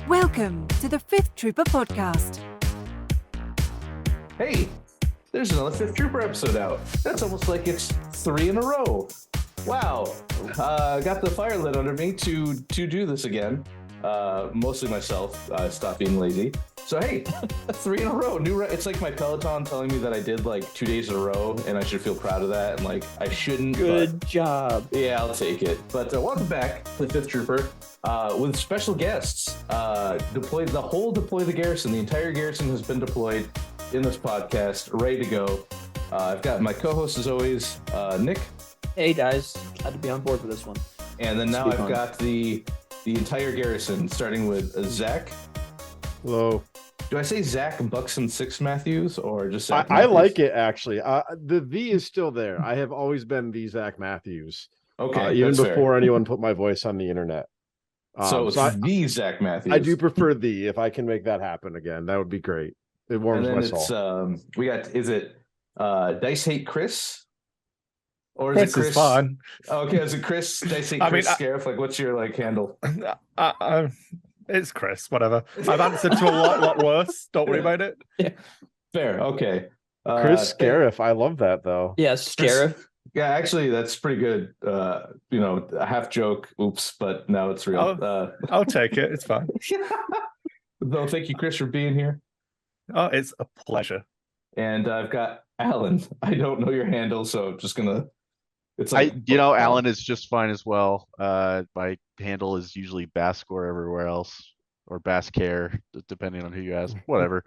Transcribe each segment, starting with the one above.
Welcome to the Fifth Trooper podcast. Hey, there's another Fifth Trooper episode out. That's almost like it's 3 in a row. Wow. Got the fire lit under me to do this again. Mostly myself. Stopped being lazy. So hey, 3 in a row. It's like my Peloton telling me that I did like 2 days in a row, and I should feel proud of that. And like I shouldn't. Good job. Yeah, I'll take it. But welcome back to the Fifth Trooper with special guests. Deploy the Garrison. The entire Garrison has been deployed in this podcast, ready to go. I've got my co-host as always, Nick. Hey guys, glad to be on board for this one. And then now I've got the entire Garrison, starting with Zach. Hello. Do I say Zach Buxton Six Matthews or just Zach I Matthews? like it actually. The V is still there. I have always been the Zach Matthews. Okay, even that's before fair. anyone put my voice on the internet. So it's the Zach Matthews. I do prefer the. If I can make that happen again, that would be great. It warms and my then soul. It's we got. Is it Dice Hate Chris? Or is Chris it Chris? is fine. Okay, is it Chris? Dice Hate Chris Scariff? Like, what's your handle? It's Chris, whatever. I've answered to a lot worse. Don't worry about it. Fair. Okay. Chris Scariff. I love that though. Yeah, Scariff. Yeah, actually, that's pretty good. A half joke. Oops, but now it's real. I'll take it. It's fine. Though, thank you, Chris, for being here. Oh, it's a pleasure. And I've got Alan. I don't know your handle, so I'm just gonna. It's Alan is just fine as well. My handle is usually Bascore everywhere else, or Bascare, depending on who you ask. Whatever.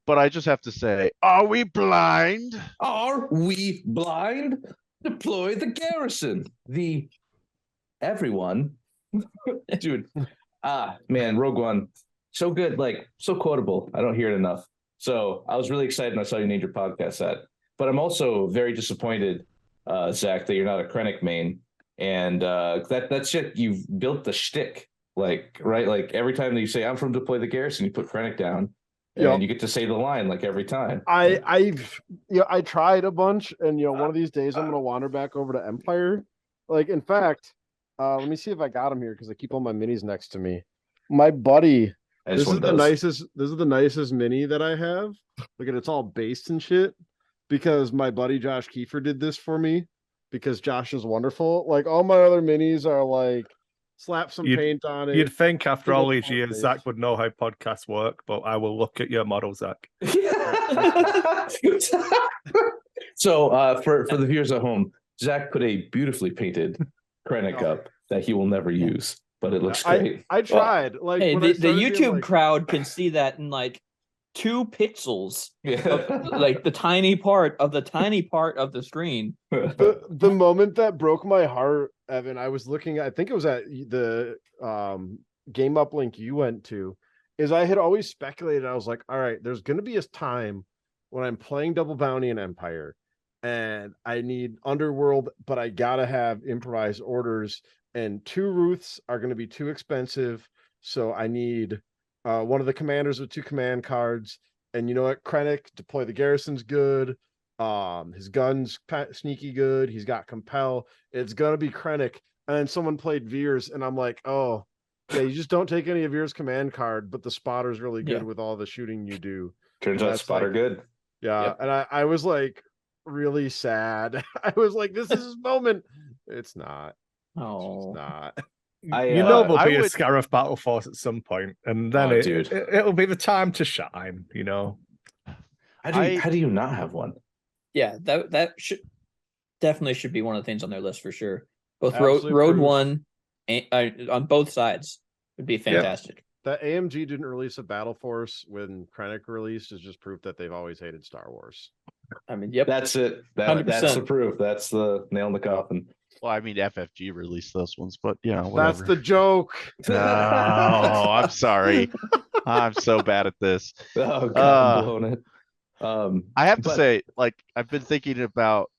But I just have to say, are we blind? Are we blind? Deploy the Garrison. Everyone. Dude. Man, Rogue One. So good, so quotable. I don't hear it enough. So I was really excited when I saw you named your podcast that. But I'm also very disappointed, Zach, that you're not a Krennic main. And that shit, you've built the shtick. Right? Like every time that you say, I'm from Deploy the Garrison, you put Krennic down. And you get to say the line every time. I tried a bunch, and one of these days I'm gonna wander back over to Empire. In fact, let me see if I got him here because I keep all my minis next to me. My buddy, this is the nicest mini that I have. Look at it's all based and shit. Because my buddy Josh Kiefer did this for me. Because Josh is wonderful. All my other minis are slap some paint on it. You'd think after all these years, Zach would know how podcasts work, but I will look at your model, Zach. So for the viewers at home, Zach put a beautifully painted Krennic up that he will never use, but it looks great. I tried. Hey, the YouTube crowd can see that in 2 pixels. Yeah. Of, the tiny part of the screen. The moment that broke my heart, Evan, I was looking, I think it was at the game uplink you went to, is I had always speculated, I was like, all right, there's going to be a time when I'm playing Double Bounty and Empire, and I need Underworld, but I got to have improvised orders, and 2 Ruths are going to be too expensive, so I need one of the commanders with 2 command cards, and you know what, Krennic, Deploy the Garrison's good. His gun's sneaky good. He's got compel. It's gonna be Krennic. And then someone played Veers, and I'm like, oh, yeah, you just don't take any of Veers' command card, but the spotter's really good with all the shooting you do. Turns out spotter good. Yeah, yep. And I was really sad. I was like, this is his moment. It's not. Oh, it's not. There'll be a Scarif battle force at some point, and then it'll be the time to shine. How do you not have one? Yeah, that should be one of the things on their list for sure. Both Absolutely Road One and, on both sides would be fantastic. That AMG didn't release a battle force when Krennic released is just proof that they've always hated Star Wars. I mean, yep, that's it. That's the proof. That's the nail in the coffin. Well, I mean, FFG released those ones, but whatever. That's the joke. No, I'm sorry. I'm so bad at this. Oh God, I'm blowing it. I have to say, I've been thinking about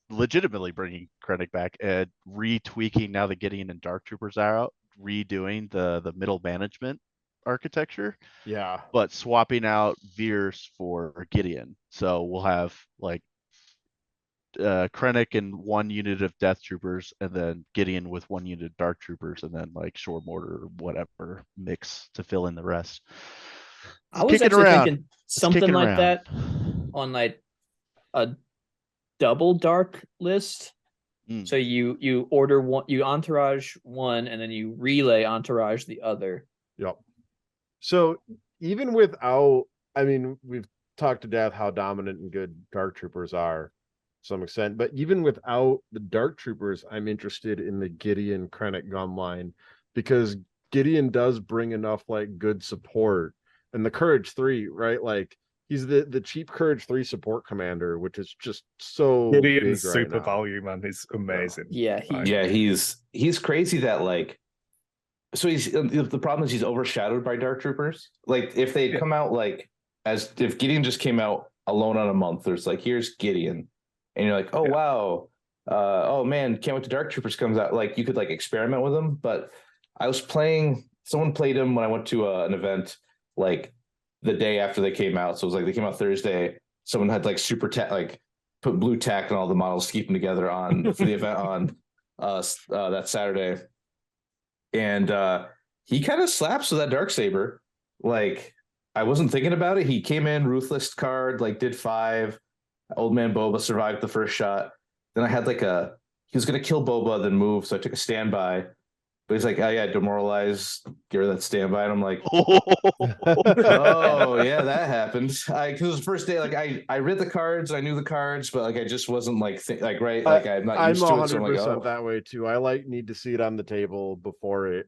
legitimately bringing Krennic back and retweaking now that Gideon and Dark Troopers are out, redoing the middle management architecture. Yeah. But swapping out Veers for Gideon. So we'll have Krennic and 1 unit of Death Troopers, and then Gideon with 1 unit of Dark Troopers, and then like Shore Mortar or whatever mix to fill in the rest. I was actually thinking something like that on like a double dark list. So you order one, you entourage one, and then you relay entourage the other. Yep. So even without, I mean, we've talked to death how dominant and good Dark Troopers are to some extent, but even without the Dark Troopers, I'm interested in the Gideon Krennic gun line, because Gideon does bring enough like good support, and the Courage 3, right? Like he's the cheap Courage 3 support commander, which is just so Gideon's big super right now. value, man. He's amazing. Yeah, he's crazy that like. So the problem is he's overshadowed by Dark Troopers. Like if they come out like as if Gideon just came out alone on a month, there's like here's Gideon, and you're like, oh wow, oh man, can't wait till Dark Troopers comes out. Like you could like experiment with them. But I was playing. Someone played him when I went to an event like the day after they came out. So it was like they came out Thursday. Someone had like super like put blue tack on all the models to keep them together on for the event on that Saturday. And he kind of slaps with that Darksaber. Like I wasn't thinking about it. He came in ruthless card, like did 5. Old man Boba survived the first shot. Then I had like he was gonna kill Boba, then move. So I took a standby. But he's like, oh yeah, demoralize, get rid of that standby. And I'm like, oh yeah, that happened. Because it was the first day, like I read the cards, I knew the cards, but like I just wasn't like right, like I'm not used to it. So I'm 100% like, that way too. I need to see it on the table before it.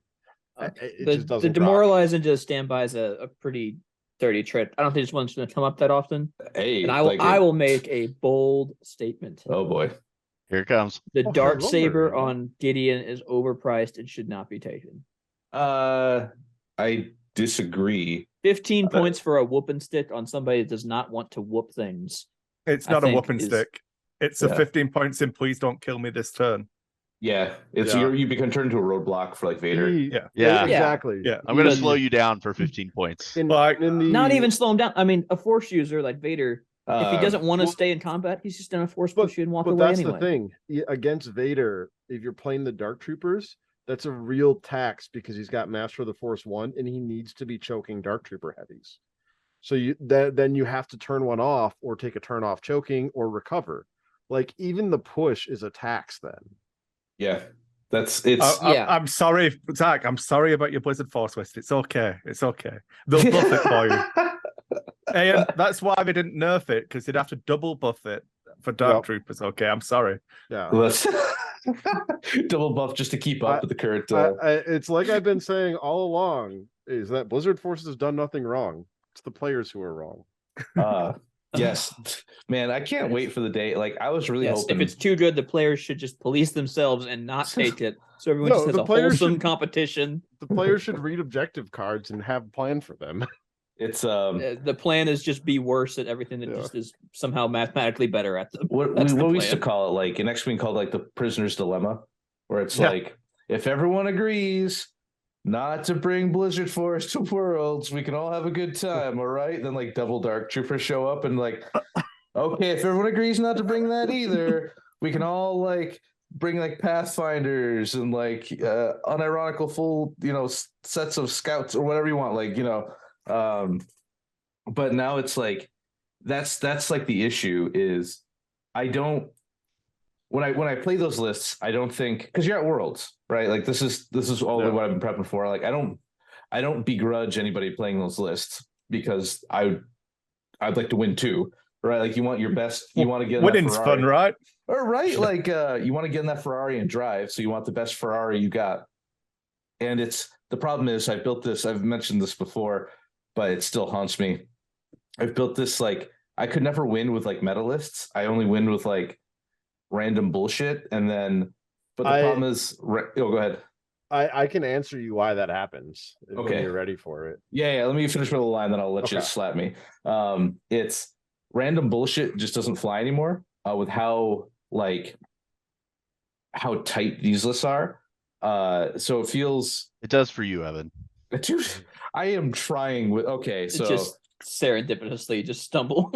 It the, just doesn't. The demoralize into standby is a pretty dirty trick. I don't think this one's going to come up that often. Hey, and I will make a bold statement. Oh boy. Here it comes. The Darksaber on Gideon is overpriced and should not be taken. I disagree. 15 points for a whooping stick on somebody that does not want to whoop things. It's not a whooping stick. It's a 15 points in please don't kill me this turn. Yeah, it's you become turned into a roadblock for like Vader. Yeah, exactly. Yeah, I'm gonna slow you down for 15 points. Not even slow him down. I mean, a force user like Vader, if he doesn't want to stay in combat, he's just gonna force push you and walk away anyway. That's the thing. Against Vader, if you're playing the Dark Troopers, that's a real tax because he's got Master of the Force 1 and he needs to be choking Dark Trooper heavies. So then you have to turn one off or take a turn off choking or recover. Like even the push is a tax then. Yeah, I'm sorry, Zach. I'm sorry about your Blizzard Force West. It's okay. It's okay. They'll buff it for you. And that's why they didn't nerf it, because they'd have to double buff it for Dark Troopers. Okay, I'm sorry. Yeah. Double buff just to keep up with the current. It's like I've been saying all along, is that Blizzard Forces has done nothing wrong. It's the players who are wrong. Yes, man, I can't wait for the day. Like I was really hoping if it's too good, the players should just police themselves and not take it. So everyone just has a wholesome competition. The players should read objective cards and have a plan for them. It's the plan is just be worse at everything that just is somehow mathematically better at them. What we used to call it, like in X-Wing called like the prisoner's dilemma, where it's like if everyone agrees not to bring Blizzard Force to Worlds, we can all have a good time, all right? Then like double Dark Troopers show up and like, okay, if everyone agrees not to bring that either, we can all like bring like Pathfinders and like unironical full, sets of scouts or whatever you want, like, but now it's like that's like the issue is I don't when I play those lists, I don't think, because you're at Worlds, right? Like this is all what I've been prepping for. Like I don't begrudge anybody playing those lists because I'd like to win too, right? Like you want your best, you want to get in winning's fun, right? Or right, like you want to get in that Ferrari and drive, so you want the best Ferrari you got. And the problem is I've built this. I've mentioned this before, but it still haunts me. I've built this like I could never win with like meta lists. I only win with like random bullshit, and then but the problem is go ahead. I can answer you why that happens when you're ready for it. Yeah, let me finish with the line, then I'll let you slap me. It's random bullshit just doesn't fly anymore with how tight these lists are. So it does for you, Evan. Dude, I am trying with so just serendipitously just stumble.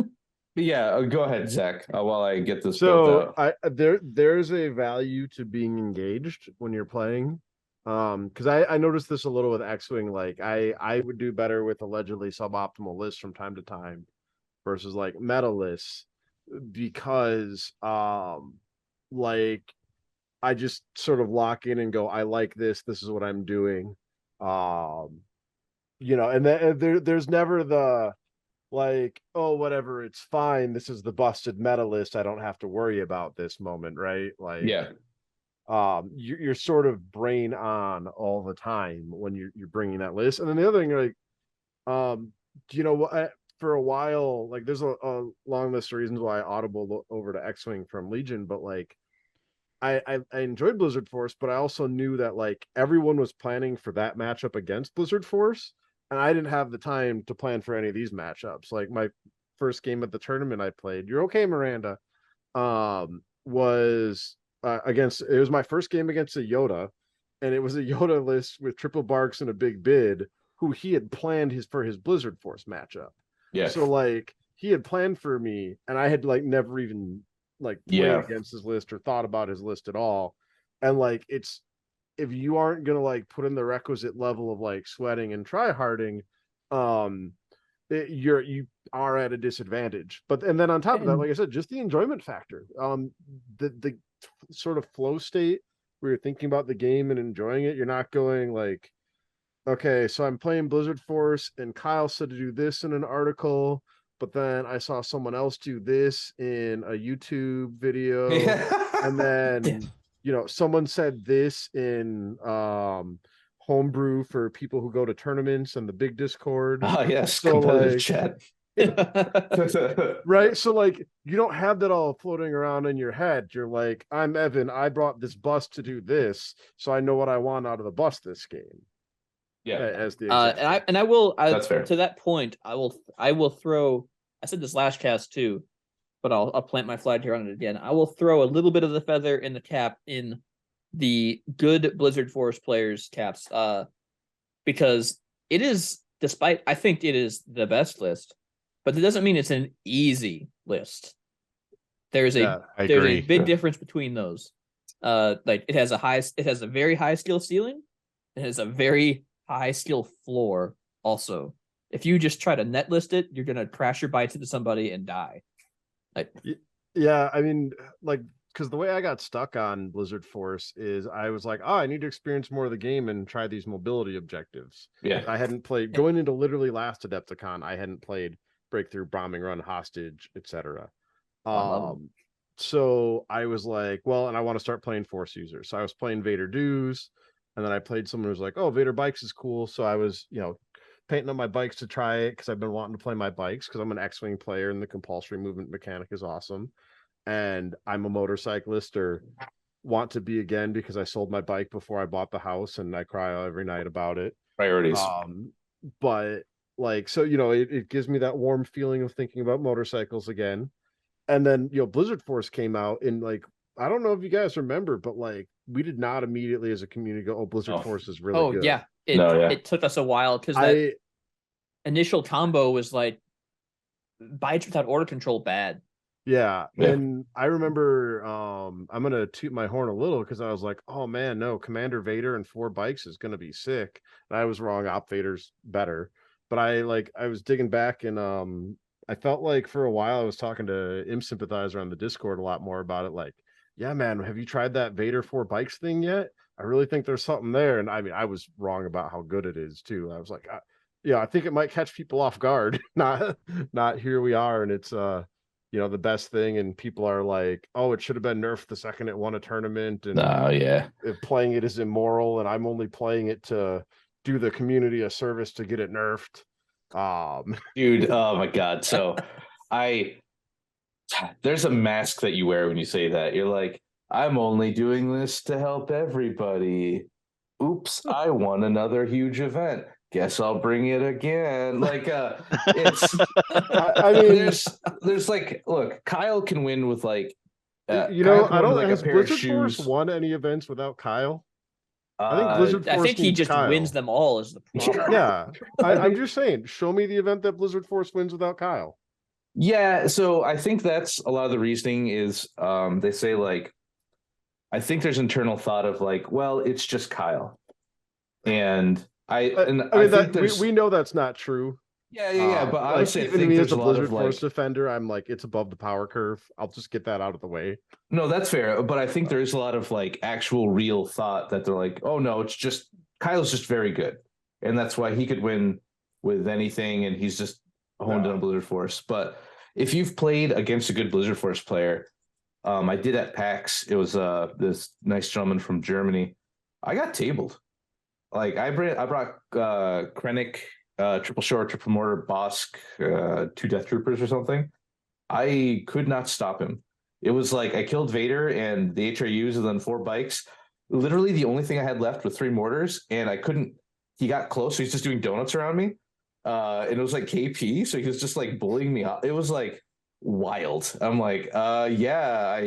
Yeah, go ahead, Zach, while I get this built So out. there's a value to being engaged when you're playing. Because I noticed this a little with X-Wing. Like I would do better with allegedly suboptimal lists from time to time versus like meta lists because like I just sort of lock in and go, I like this, this is what I'm doing. And there's never the like, oh, whatever, it's fine. This is the busted meta list. I don't have to worry about this moment, right? Like, Yeah. You're sort of brain on all the time when you're bringing that list. And then the other thing, like, what? For a while, like, there's a long list of reasons why I audible over to X-Wing from Legion, but like, I enjoyed Blizzard Force, but I also knew that like everyone was planning for that matchup against Blizzard Force, and I didn't have the time to plan for any of these matchups. Like my first game at the tournament I played, you're okay, Miranda, was against. It was my first game against a Yoda, and it was a Yoda list with triple barks and a big bid, who he had planned for his Blizzard Force matchup. Yeah. So like he had planned for me, and I had like never even like played against his list or thought about his list at all. And like it's, if you aren't gonna like put in the requisite level of like sweating and try harding, you are at a disadvantage. But and then on top of that, like I said, just the enjoyment factor, the sort of flow state where you're thinking about the game and enjoying it. You're not going like, okay, so I'm playing Blizzard Force and Kyle said to do this in an article, but then I saw someone else do this in a YouTube video. And then, someone said this in homebrew for people who go to tournaments and the big Discord. Oh, yes, so competitive like, chat. Right? So like you don't have that all floating around in your head. You're like, I'm Evan, I brought this bus to do this, so I know what I want out of the bus this game. Yeah. As the I will That's fair. To that point, I will throw, I said this last cast too, but I'll plant my flag here on it again. I will throw a little bit of the feather in the cap in the good Blizzard Force players caps, because it is, despite I think it is the best list, but it doesn't mean it's an easy list. There's a big difference between those. Like it has a very high skill ceiling. It has a very high skill floor also. If you just try to net list it, you're gonna crash your bites into somebody and die. Yeah, I mean, like, because the way I got stuck on Blizzard Force is I was like, I need to experience more of the game and try these mobility objectives. Yeah. I hadn't played going into literally last Adepticon, I hadn't played Breakthrough, Bombing Run, Hostage, etc. So I was like, well, and I want to start playing Force users. So I was playing Vader Dues, and then I played someone who was like, oh, Vader Bikes is cool. So I was, painting up my bikes to try it because I've been wanting to play my bikes because I'm an X-Wing player and the compulsory movement mechanic is awesome. And I'm a motorcyclist, or want to be again, because I sold my bike before I bought the house and I cry every night about it. Priorities. But like, so, it gives me that warm feeling of thinking about motorcycles again. And then, Blizzard Force came out in like, I don't know if you guys remember, but like we did not immediately as a community go, oh, Blizzard Force is really good. Yeah. It took us a while because that initial combo was like bites without order control bad. Yeah. And I remember I'm gonna toot my horn a little because I was like, oh man, no, Commander Vader and 4 bikes is gonna be sick. And I was wrong, Op Vader's better. But I was digging back and I felt like for a while I was talking to Imp Sympathizer on the Discord a lot more about it. Like, yeah, man, have you tried that Vader 4 bikes thing yet? I really think there's something there. And I mean, I was wrong about how good it is too. I was like, I think it might catch people off guard. not here we are, and it's the best thing, and people are like, oh, it should have been nerfed the second it won a tournament, and playing it is immoral, and I'm only playing it to do the community a service to get it nerfed. Dude, oh my god. So there's a mask that you wear when you say that. You're like, I'm only doing this to help everybody. Oops, I won another huge event. Guess I'll bring it again. Like it's I mean, there's like, look, Kyle can win with like I don't has Blizzard Force won any events without Kyle? I think Blizzard Force he just wins them all is the problem. Yeah. I'm just saying, show me the event that Blizzard Force wins without Kyle. Yeah, so I think that's a lot of the reasoning is they say like I think there's internal thought of like, well, it's just Kyle. And I mean think that we know that's not true. Yeah. But like, honestly, even I think me there's as a a lot Blizzard of Force like, defender, I'm like, it's above the power curve. I'll just get that out of the way. no, that's fair. But I think there is a lot of like actual real thought that they're like, oh no, it's just Kyle's just very good. And that's why he could win with anything, and he's just honed in on Blizzard Force. But if you've played against a good Blizzard Force player, I did at PAX. It was this nice gentleman from Germany. I got tabled. Like I brought Krennic, triple short, triple mortar, Bosk, 2 Death Troopers or something. I could not stop him. It was like I killed Vader and the HRUs and then 4 bikes. Literally the only thing I had left was 3 mortars, and I couldn't. He got close, so he's just doing donuts around me. And it was like KP, so he was just like bullying me up. It was like wild. I'm like, yeah,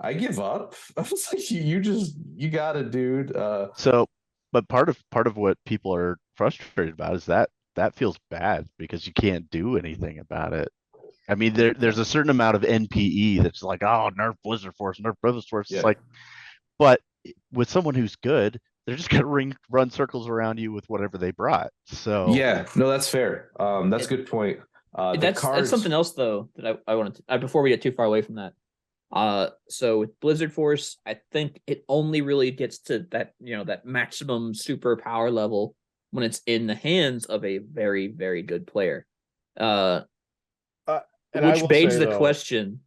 I give up. I was like, you got it, dude. But part of what people are frustrated about is that feels bad because you can't do anything about it. I mean, there's a certain amount of NPE that's like, oh, nerf Blizzard Force, nerf Blizzard Force. Yeah. It's like, but with someone who's good, they're just gonna run circles around you with whatever they brought. So yeah, no, that's fair. That's a good point. That's something else though that I wanted to, before we get too far away from that. So with Blizzard Force, I think it only really gets to that, that maximum super power level when it's in the hands of a very, very good player. Which begs the question.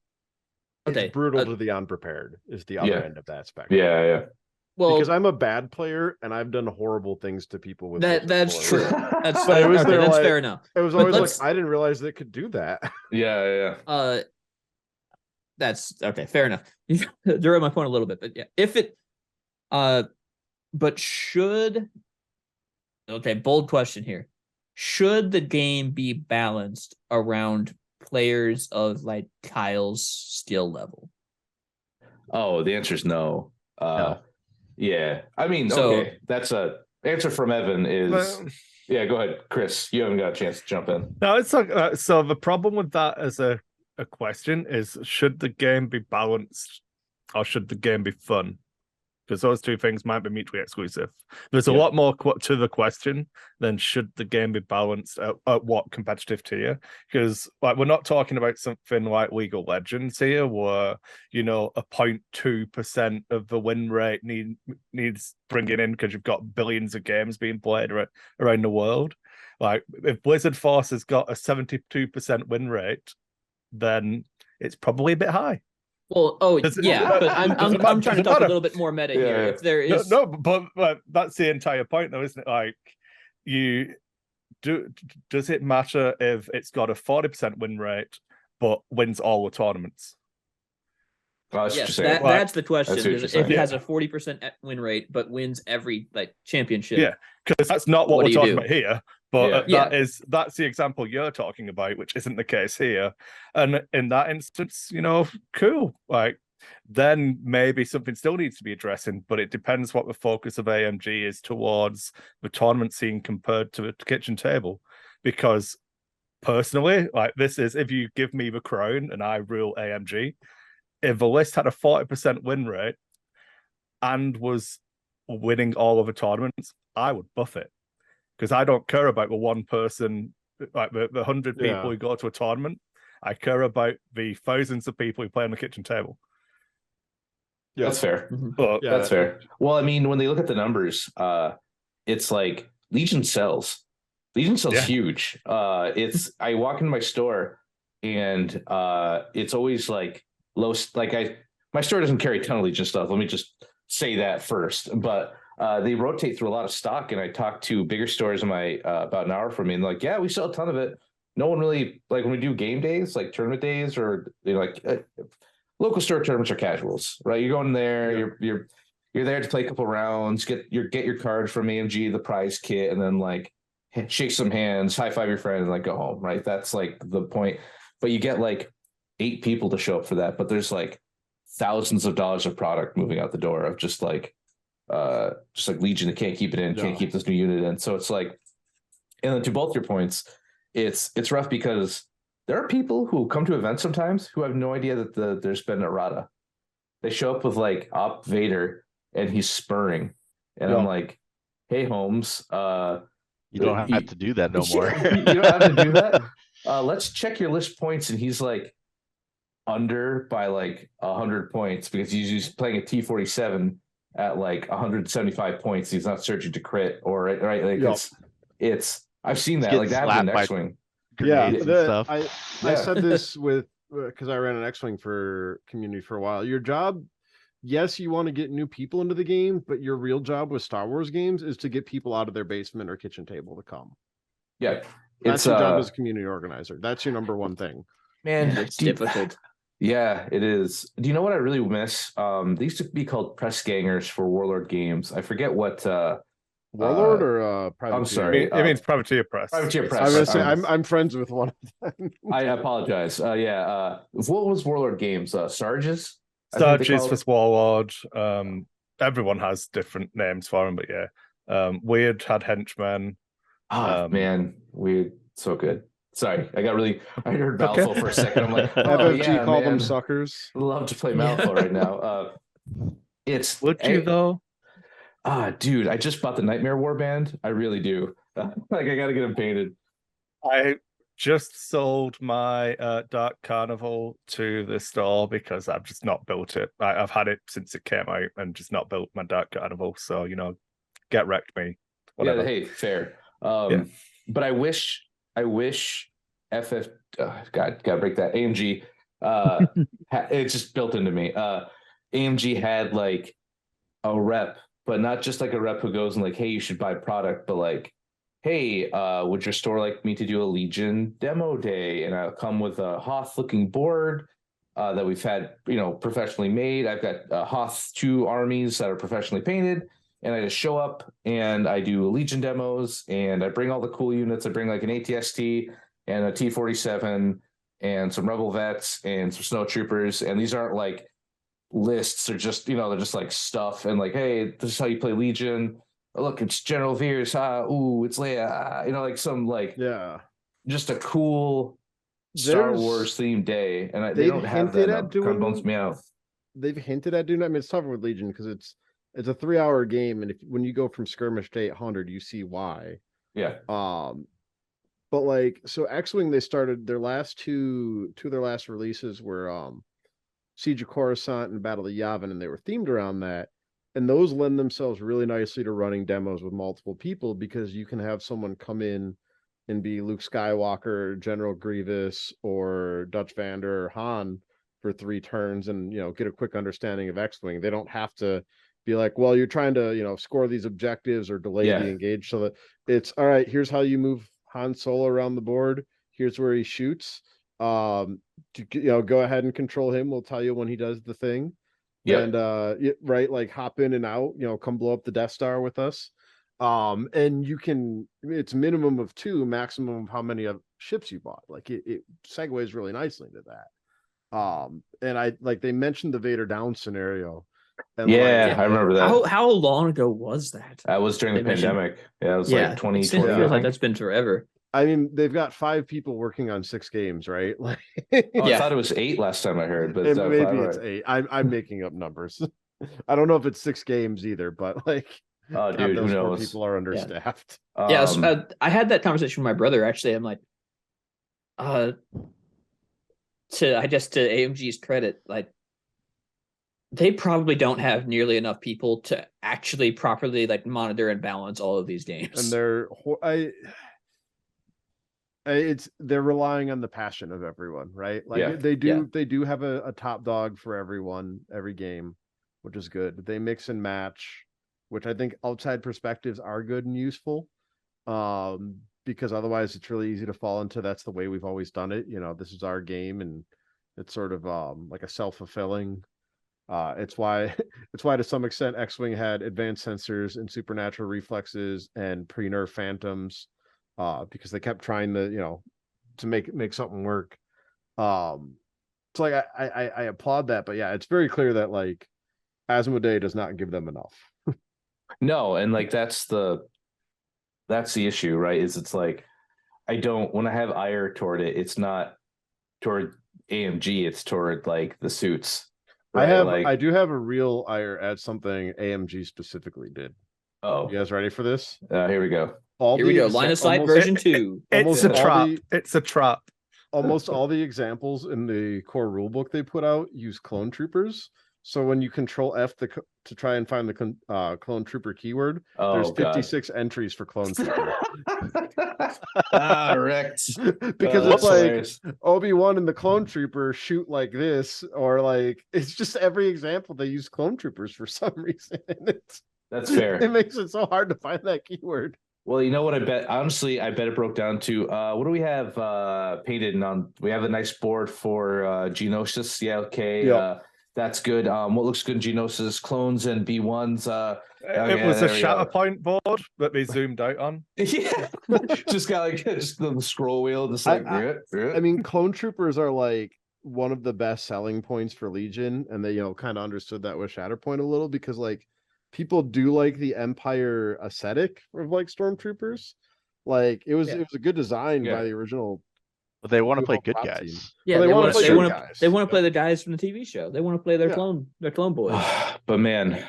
It's brutal to the unprepared is the other end of that spectrum. Yeah. Well, because I'm a bad player and I've done horrible things to people with that's true. That's fair enough. It was always like I didn't realize they could do that. Yeah. That's okay. Fair enough. You derailed my point a little bit, but yeah, if it, but should, okay, bold question here. Should the game be balanced around players of like Kyle's skill level? Oh, the answer is no. No. Yeah. I mean, okay, that's a answer from Evan is yeah, go ahead, Chris. You haven't got a chance to jump in. No, it's like so the problem with that as a question is, should the game be balanced or should the game be fun? Because those two things might be mutually exclusive. There's a lot more to the question than should the game be balanced at what competitive tier. Because like we're not talking about something like League of Legends here, where a 0.2% of the win rate needs bringing in because you've got billions of games being played around the world. Like if Blizzard Force has got a 72% win rate, then it's probably a bit high. Well, but I'm trying to talk a little bit more meta here. If there is but that's the entire point, though, isn't it? Like, does it matter if it's got a 40% win rate but wins all the tournaments? Yes, that's the question. If it has a 40% win rate but wins every championship, yeah, because that's not what we're talking about here. But that's the example you're talking about, which isn't the case here. And in that instance, cool. Like then maybe something still needs to be addressing, but it depends what the focus of AMG is towards the tournament scene compared to the kitchen table. Because personally, like this is, if you give me the crown and I rule AMG, if the list had a 40% win rate and was winning all of the tournaments, I would buff it. Because I don't care about the one person, like the 100 people who go to a tournament. I care about the thousands of people who play on the kitchen table. Yeah, that's fair. But that's fair. Well, I mean, when they look at the numbers, it's like Legion sells. Legion sells huge. I walk into my store and it's always like low. Like my store doesn't carry a ton of Legion stuff. Let me just say that first. But they rotate through a lot of stock, and I talked to bigger stores in my about an hour from me, and like, yeah, we sell a ton of it. No one really like when we do game days, like tournament days, or local store tournaments are casuals, right? You're going there, you're there to play a couple rounds, get your card from AMG, the prize kit, and then like shake some hands, high five your friend, and like go home, right? That's like the point. But you get like 8 people to show up for that, but there's like thousands of dollars of product moving out the door of just like Legion that can't keep it in, can't keep this new unit in. So it's like, and then to both your points, it's rough because there are people who come to events sometimes who have no idea that there's been errata. They show up with like Op Vader and he's spurring, and I'm like, "Hey, Holmes, you don't have to do that no more. You don't have to do that. Let's check your list points." And he's like under by like 100 points because he's playing a T-47 at like 175 points. He's not searching to crit or right. Like it's. I've seen that. Like that happened in X-Wing. Stuff. I said this with because I ran an X-Wing for community for a while. Your job, yes, you want to get new people into the game, but your real job with Star Wars games is to get people out of their basement or kitchen table to come. Yeah, that's your job as a community organizer. That's your number one thing. Man, it's difficult. Yeah, it is. Do you know what I really miss? They used to be called press gangers for Warlord games. I forget what Warlord or Privateer? I'm sorry. It means Privateer Press. Privateer Press. I was gonna say I'm friends with one of them. I apologize. What was Warlord games? Sarges? Sarges was Warlord. Everyone has different names for them, but yeah. Weird had henchmen. Man, Weird, so good. Sorry, I heard Malifaux for a second. I'm like, FFG called them suckers. Love to play Malifaux right now. Would you though? Dude, I just bought the Nightmare Warband. I really do. Like, I gotta get them painted. I just sold my Dark Carnival to the store because I've just not built it. I've had it since it came out and just not built my Dark Carnival. So, get wrecked me. Whatever. Yeah, hey, fair. But I wish FF gotta break that. AMG it's just built into me. AMG had like a rep, but not just like a rep who goes and like, hey, you should buy product, but like, hey, would your store like me to do a Legion demo day? And I'll come with a Hoth looking board that we've had, professionally made. I've got Hoth 2 armies that are professionally painted. And I just show up and I do Legion demos and I bring all the cool units. I bring like an ATST and a T-47 and some Rebel vets and some snow troopers. And these aren't like lists. They're just, they're just like stuff. And like, hey, this is how you play Legion. Oh, look, it's General Veers. Ooh, it's Leia. Like some like, just a cool Star Wars themed day. And they don't have that. Kind of bums me out. They've hinted at doing that. I mean, it's tougher with Legion because it's a 3-hour game, and when you go from skirmish to 800, you see why. Yeah. But like, so X-Wing, they started their last two of their last releases were Siege of Coruscant and Battle of Yavin, and they were themed around that. And those lend themselves really nicely to running demos with multiple people because you can have someone come in and be Luke Skywalker, General Grievous, or Dutch Vander or Han for 3 turns and get a quick understanding of X-Wing. They don't have to be like, well, you're trying to, score these objectives or delay the engage, so that it's all right. Here's how you move Han Solo around the board. Here's where he shoots. Go ahead and control him. We'll tell you when he does the thing. Yeah. And like hop in and out. Come blow up the Death Star with us. And you can. It's minimum of 2, maximum of how many ships you bought. Like it segues really nicely into that. And I like they mentioned the Vader down scenario. And I remember that. How long ago was that? That was during the pandemic. Yeah, it was like 2020. It feels like that's been forever. I mean, they've got 5 people working on 6 games, right? Like, I thought it was 8 last time I heard, but maybe it's 8. I'm making up numbers. I don't know if it's 6 games either, but like, dude, who knows? People are understaffed. I had that conversation with my brother. Actually, I'm like, to AMG's credit, like, they probably don't have nearly enough people to actually properly like monitor and balance all of these games. And they're relying on the passion of everyone, right? Like they do have a top dog for everyone, every game, which is good. They mix and match, which I think outside perspectives are good and useful. Because otherwise it's really easy to fall into that's the way we've always done it. This is our game, and it's sort of like a self-fulfilling. It's why to some extent X-Wing had advanced sensors and supernatural reflexes and pre-nerf phantoms, because they kept trying to to make something work. So like I applaud that, but it's very clear that like Asmodee does not give them enough. No, and like that's the issue, right? Is it's like when I have ire toward it, it's not toward AMG, it's toward like the suits. Right? I do have a real ire at something AMG specifically did. Oh, you guys ready for this? Here we go. Here we go. Line of sight version 2. It's a trap. It's a trap. Almost all the examples in the core rulebook they put out use clone troopers. So when you control F to try and find the clone trooper keyword, there's 56 entries for clone trooper. Wrecked. Because it's like Obi-Wan and the clone trooper shoot like this, or like it's just every example they use clone troopers for some reason. That's fair. It makes it so hard to find that keyword. Well, you know what I bet? Honestly, I bet it broke down to what do we have painted on? We have a nice board for Geonosis. Yeah, okay. Yep. That's good. What looks good in Geonosis? Clones and B1s. It was a Shatterpoint board that they zoomed out on. Yeah. Just got like just the scroll wheel, just like I mean, clone troopers are like one of the best selling points for Legion, and they kind of understood that with Shatterpoint a little, because like people do like the Empire aesthetic of like stormtroopers. Like it was a good design by the original. But they want to play good guys. Team. Yeah, they want to play good guys. They want to play the guys from the TV show. They want to play their clone boys. But man,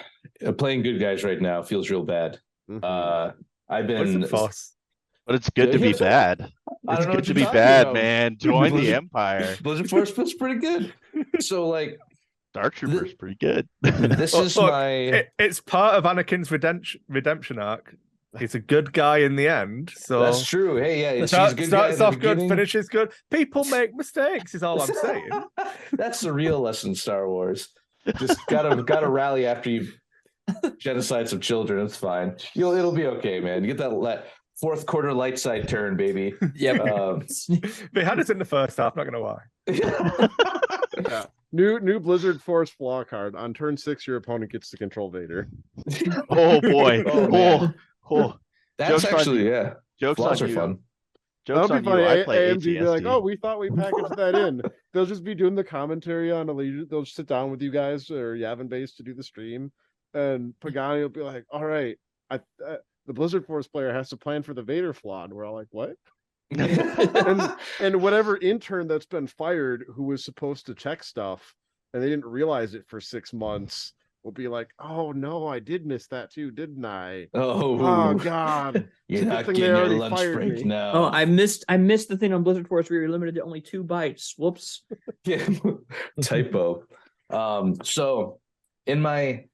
playing good guys right now feels real bad. I've been but it's good to be bad. It's good to be bad, man. Join the Empire. Blizzard Force feels pretty good. So like Dark Trooper's pretty good. This is it's part of Anakin's redemption arc. He's a good guy in the end. So that's true. Hey, yeah, starts off good, finishes good. People make mistakes, is all I'm saying. That's the real lesson in Star Wars. Just gotta rally after you genocide some children. It's fine. It'll be okay, man. You get that fourth quarter light side turn, baby. Yeah. They had it in the first half. Not gonna lie. Yeah. New Blizzard Force flaw card. On turn 6, your opponent gets to control Vader. Oh boy. Oh, that's jokes actually Jokes Flaws on are you. fun. Jokes That'll be on funny. you. I play AMG be like, ATSD. we thought we packaged that in. They'll just be doing the commentary on Allegiant. They'll sit down with you guys or Yavin Base to do the stream, and Pagani will be like, "All right, the Blizzard Force player has to plan for the Vader flaw," and we're all like, "What?" and whatever intern that's been fired who was supposed to check stuff and they didn't realize it for 6 months will be like, "Oh no, I did miss that too, didn't I? Oh God, you're not getting your lunch break now." Oh, I missed the thing on Blizzard Force where you're limited to only 2 bytes. Whoops. Yeah, typo. So in my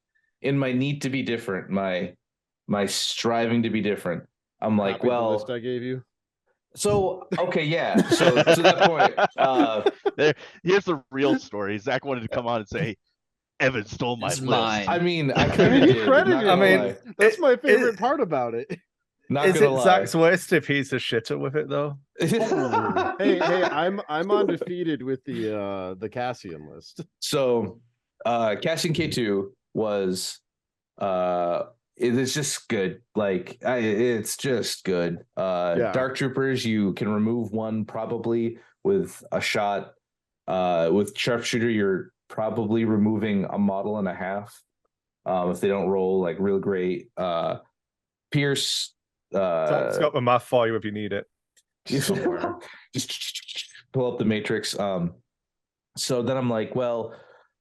need to be different, my striving to be different, I'm like, well, the list I gave you. So okay, yeah. So to that point, here's the real story. Zach wanted to come on and say, Evan stole my list. Mine. I mean, you credited. I mean, that's my favorite part about it. Not is gonna it lie. Zach's worst if he's a shitter with it though? hey, I'm undefeated with the Cassian list. So Cassian K2 was it is just good. Like it's just good. Dark Troopers, you can remove one probably with a shot. With Sharpshooter, you're probably removing a model and a half if they don't roll like real great. Pierce, it's got the math for you if you need it. Just pull up the matrix. So then I'm like, well,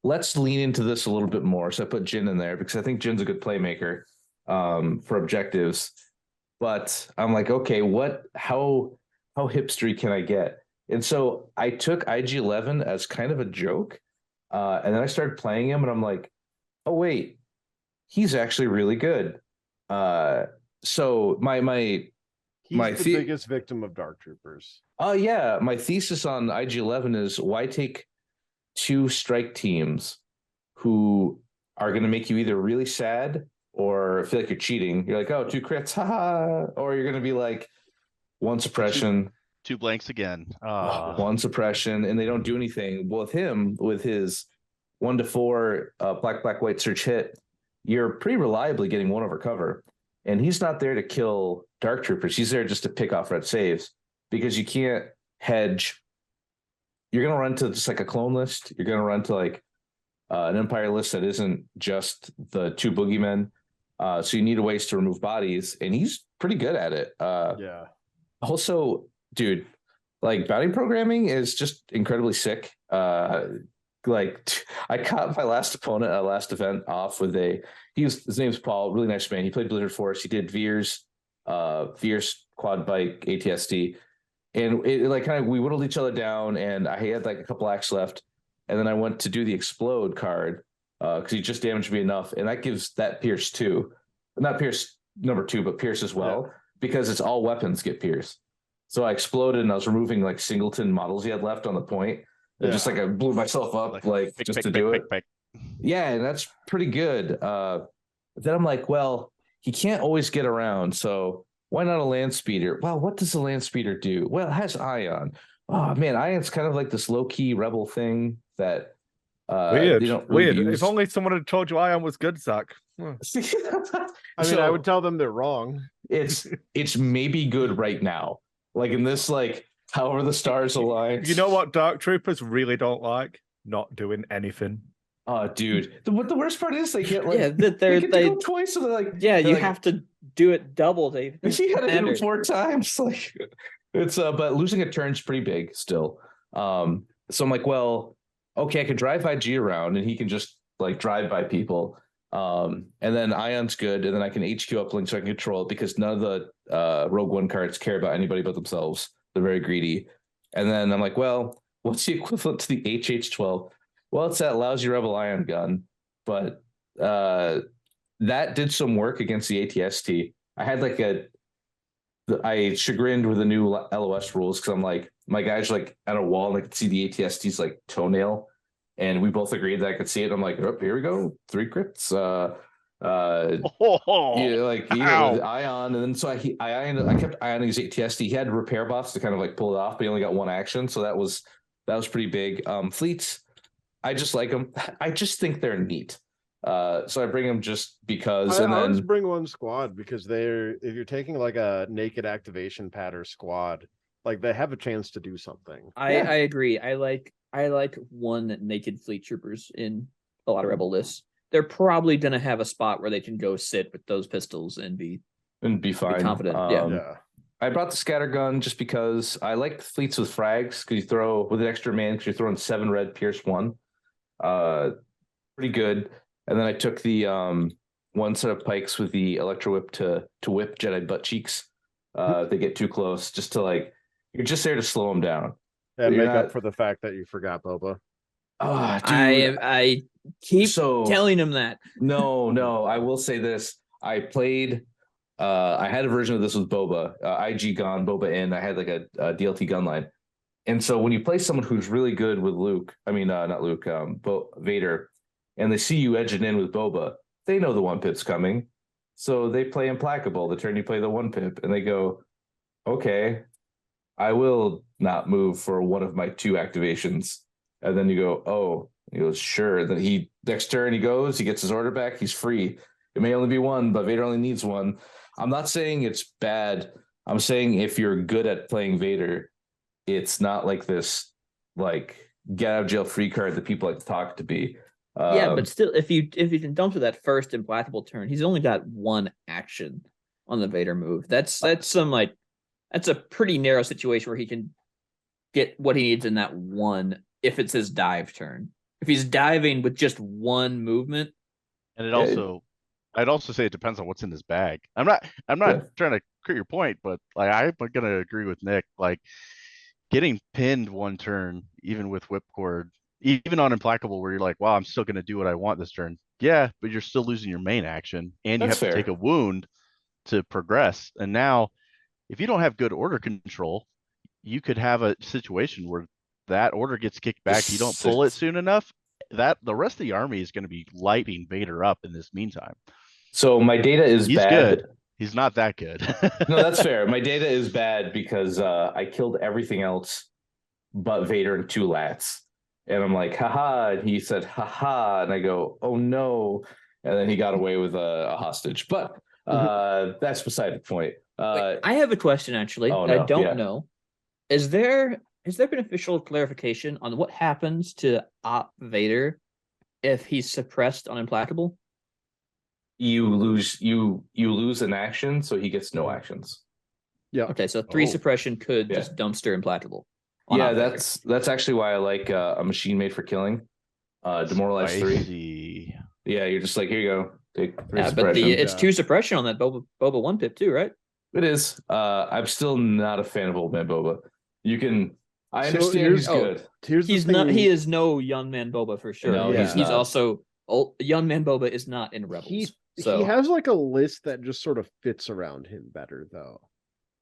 let's lean into this a little bit more. So I put Jin in there because I think Jin's a good playmaker for objectives. But I'm like, okay, how hipstery can I get? And so I took IG-11 as kind of a joke. And then I started playing him and I'm like, oh wait, he's actually really good. So my biggest victim of Dark Troopers. Oh yeah, my thesis on IG-11 is why take 2 strike teams who are going to make you either really sad or feel like you're cheating. You're like, oh, 2 crits, haha, or you're going to be like 1 suppression. 2 blanks again. 1 suppression, and they don't do anything. Well, with him, with his 1 to 4 black white search hit, you're pretty reliably getting 1 over cover. And he's not there to kill Dark Troopers. He's there just to pick off red saves because you can't hedge. You're going to run to just like a clone list. You're going to run to like an Empire list that isn't just the 2 boogeymen. So you need ways to remove bodies, and he's pretty good at it. Yeah. Also, dude, like bounty programming is just incredibly sick. Like I caught my last opponent at last event off with his name's Paul, really nice man. He played Blizzard Force. He did Veers quad bike ATSD, and it like kind of we whittled each other down. And I had like a couple acts left, and then I went to do the explode card because he just damaged me enough, and that gives that Pierce 2, not Pierce number 2, but Pierce as well, because it's all weapons get Pierce. So I exploded, and I was removing like singleton models he had left on the point. And just like I blew myself up, like just to do it. Yeah, and that's pretty good. Then I'm like, well, he can't always get around, so why not a land speeder? Well, what does a land speeder do? Well, it has Ion. Oh man, Ion's kind of like this low key rebel thing that weird. They don't really Weird. use. If only someone had told you Ion was good, Zach. I mean, I would tell them they're wrong. It's maybe good right now, like in this like. However the stars align. You know what Dark Troopers really don't like? Not doing anything. Oh, dude. What the worst part is they get like they go twice, so they're like you like, have to do it double. She had to hit him 4 times. Like it's but losing a turn's pretty big still. So I'm like, well, okay, I can drive IG around and he can just like drive by people. And then Ion's good, and then I can HQ uplink so I can control it because none of the Rogue One cards care about anybody but themselves. They're very greedy. And then I'm like, well, what's the equivalent to the HH-12? Well, it's that lousy Rebel Ion gun. But that did some work against the ATST. I had like I chagrined with the new LOS rules because I'm like, my guy's like at a wall and I could see the ATST's like toenail. And we both agreed that I could see it. I'm like, oh, here we go. 3 crits. With Ion, and then so I kept Ioning his ATSD. He had repair buffs to kind of like pull it off, but he only got 1 action, so that was pretty big. Fleets, I just like them. I just think they're neat. So I bring them just because. I always bring one squad because if you're taking like a naked activation pattern squad, like they have a chance to do something. I agree. I like 1 naked fleet troopers in a lot of rebel lists. They're probably going to have a spot where they can go sit with those pistols and be fine. Be confident. I brought the scattergun just because I like fleets with frags because you throw with an extra man because you're throwing 7 red Pierce 1. Pretty good. And then I took the 1 set of pikes with the electro whip to whip Jedi butt cheeks. They get too close just to like you're just there to slow them down. And make up for the fact that you forgot Boba. Oh, dude. I keep telling him that. No. I will say this. I played. I had a version of this with Boba. IG gone, Boba in. I had like a DLT gun line. And so when you play someone who's really good with Luke, I mean, not Luke, Vader, and they see you edging in with Boba, they know the 1 pip's coming. So they play implacable the turn you play the 1 pip, and they go, okay, I will not move for one of my 2 activations. And then you go, oh, he goes, sure. Then next turn he goes, he gets his order back, he's free. It may only be 1, but Vader only needs 1. I'm not saying it's bad. I'm saying if you're good at playing Vader, it's not like this like get out of jail free card that people like to talk to be. But still, if you can dump to that first implacable turn, he's only got 1 action on the Vader move. That's a pretty narrow situation where he can get what he needs in that 1 if it's his dive turn. If he's diving with just 1 movement. And I'd also say it depends on what's in his bag. I'm not trying to crit your point, but like I'm gonna agree with Nick. Like getting pinned 1 turn, even with whipcord, even on implacable, where you're like, wow, I'm still gonna do what I want this turn. Yeah, but you're still losing your main action, and you have to take a wound to progress. And now, if you don't have good order control, you could have a situation where that order gets kicked back. You don't pull it soon enough. That the rest of the army is going to be lighting Vader up in this meantime. So my data is He's bad. Good. He's not that good. No, that's fair. My data is bad because I killed everything else but Vader and 2 lats. And I'm like, haha. And he said, haha. And I go, oh no. And then he got away with a hostage. But that's beside the point. Wait, I have a question actually. I don't know. Has there been official clarification on what happens to Op Vader if he's suppressed on implacable? You lose an action, so he gets no actions. Yeah. Okay, so 3 Oh. suppression could Yeah. just dumpster implacable. Yeah, that's actually why I like a machine made for killing. Demoralize 3. Spicy. Yeah, you're just like, here you go. Take 3 but suppression. it's 2 suppression on that Boba 1 pip too, right? It is. I'm still not a fan of Old Man Boba. I So understand he's good. He's not. He is no young man Boba for sure. No, he's he's not. also young man Boba is not in Rebels. He has like a list that just sort of fits around him better though.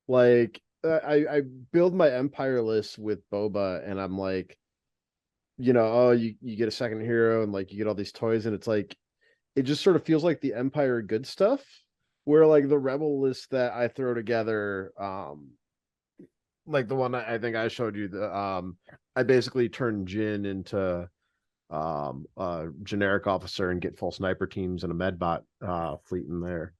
Like I build my Empire list with Boba, and I'm like, you get a second hero, and like you get all these toys, and it's like it just sort of feels like the Empire good stuff. Where like the Rebel list that I throw together, like the one I think I showed you, I basically turn Jin into a generic officer and get full sniper teams and a medbot fleet in there.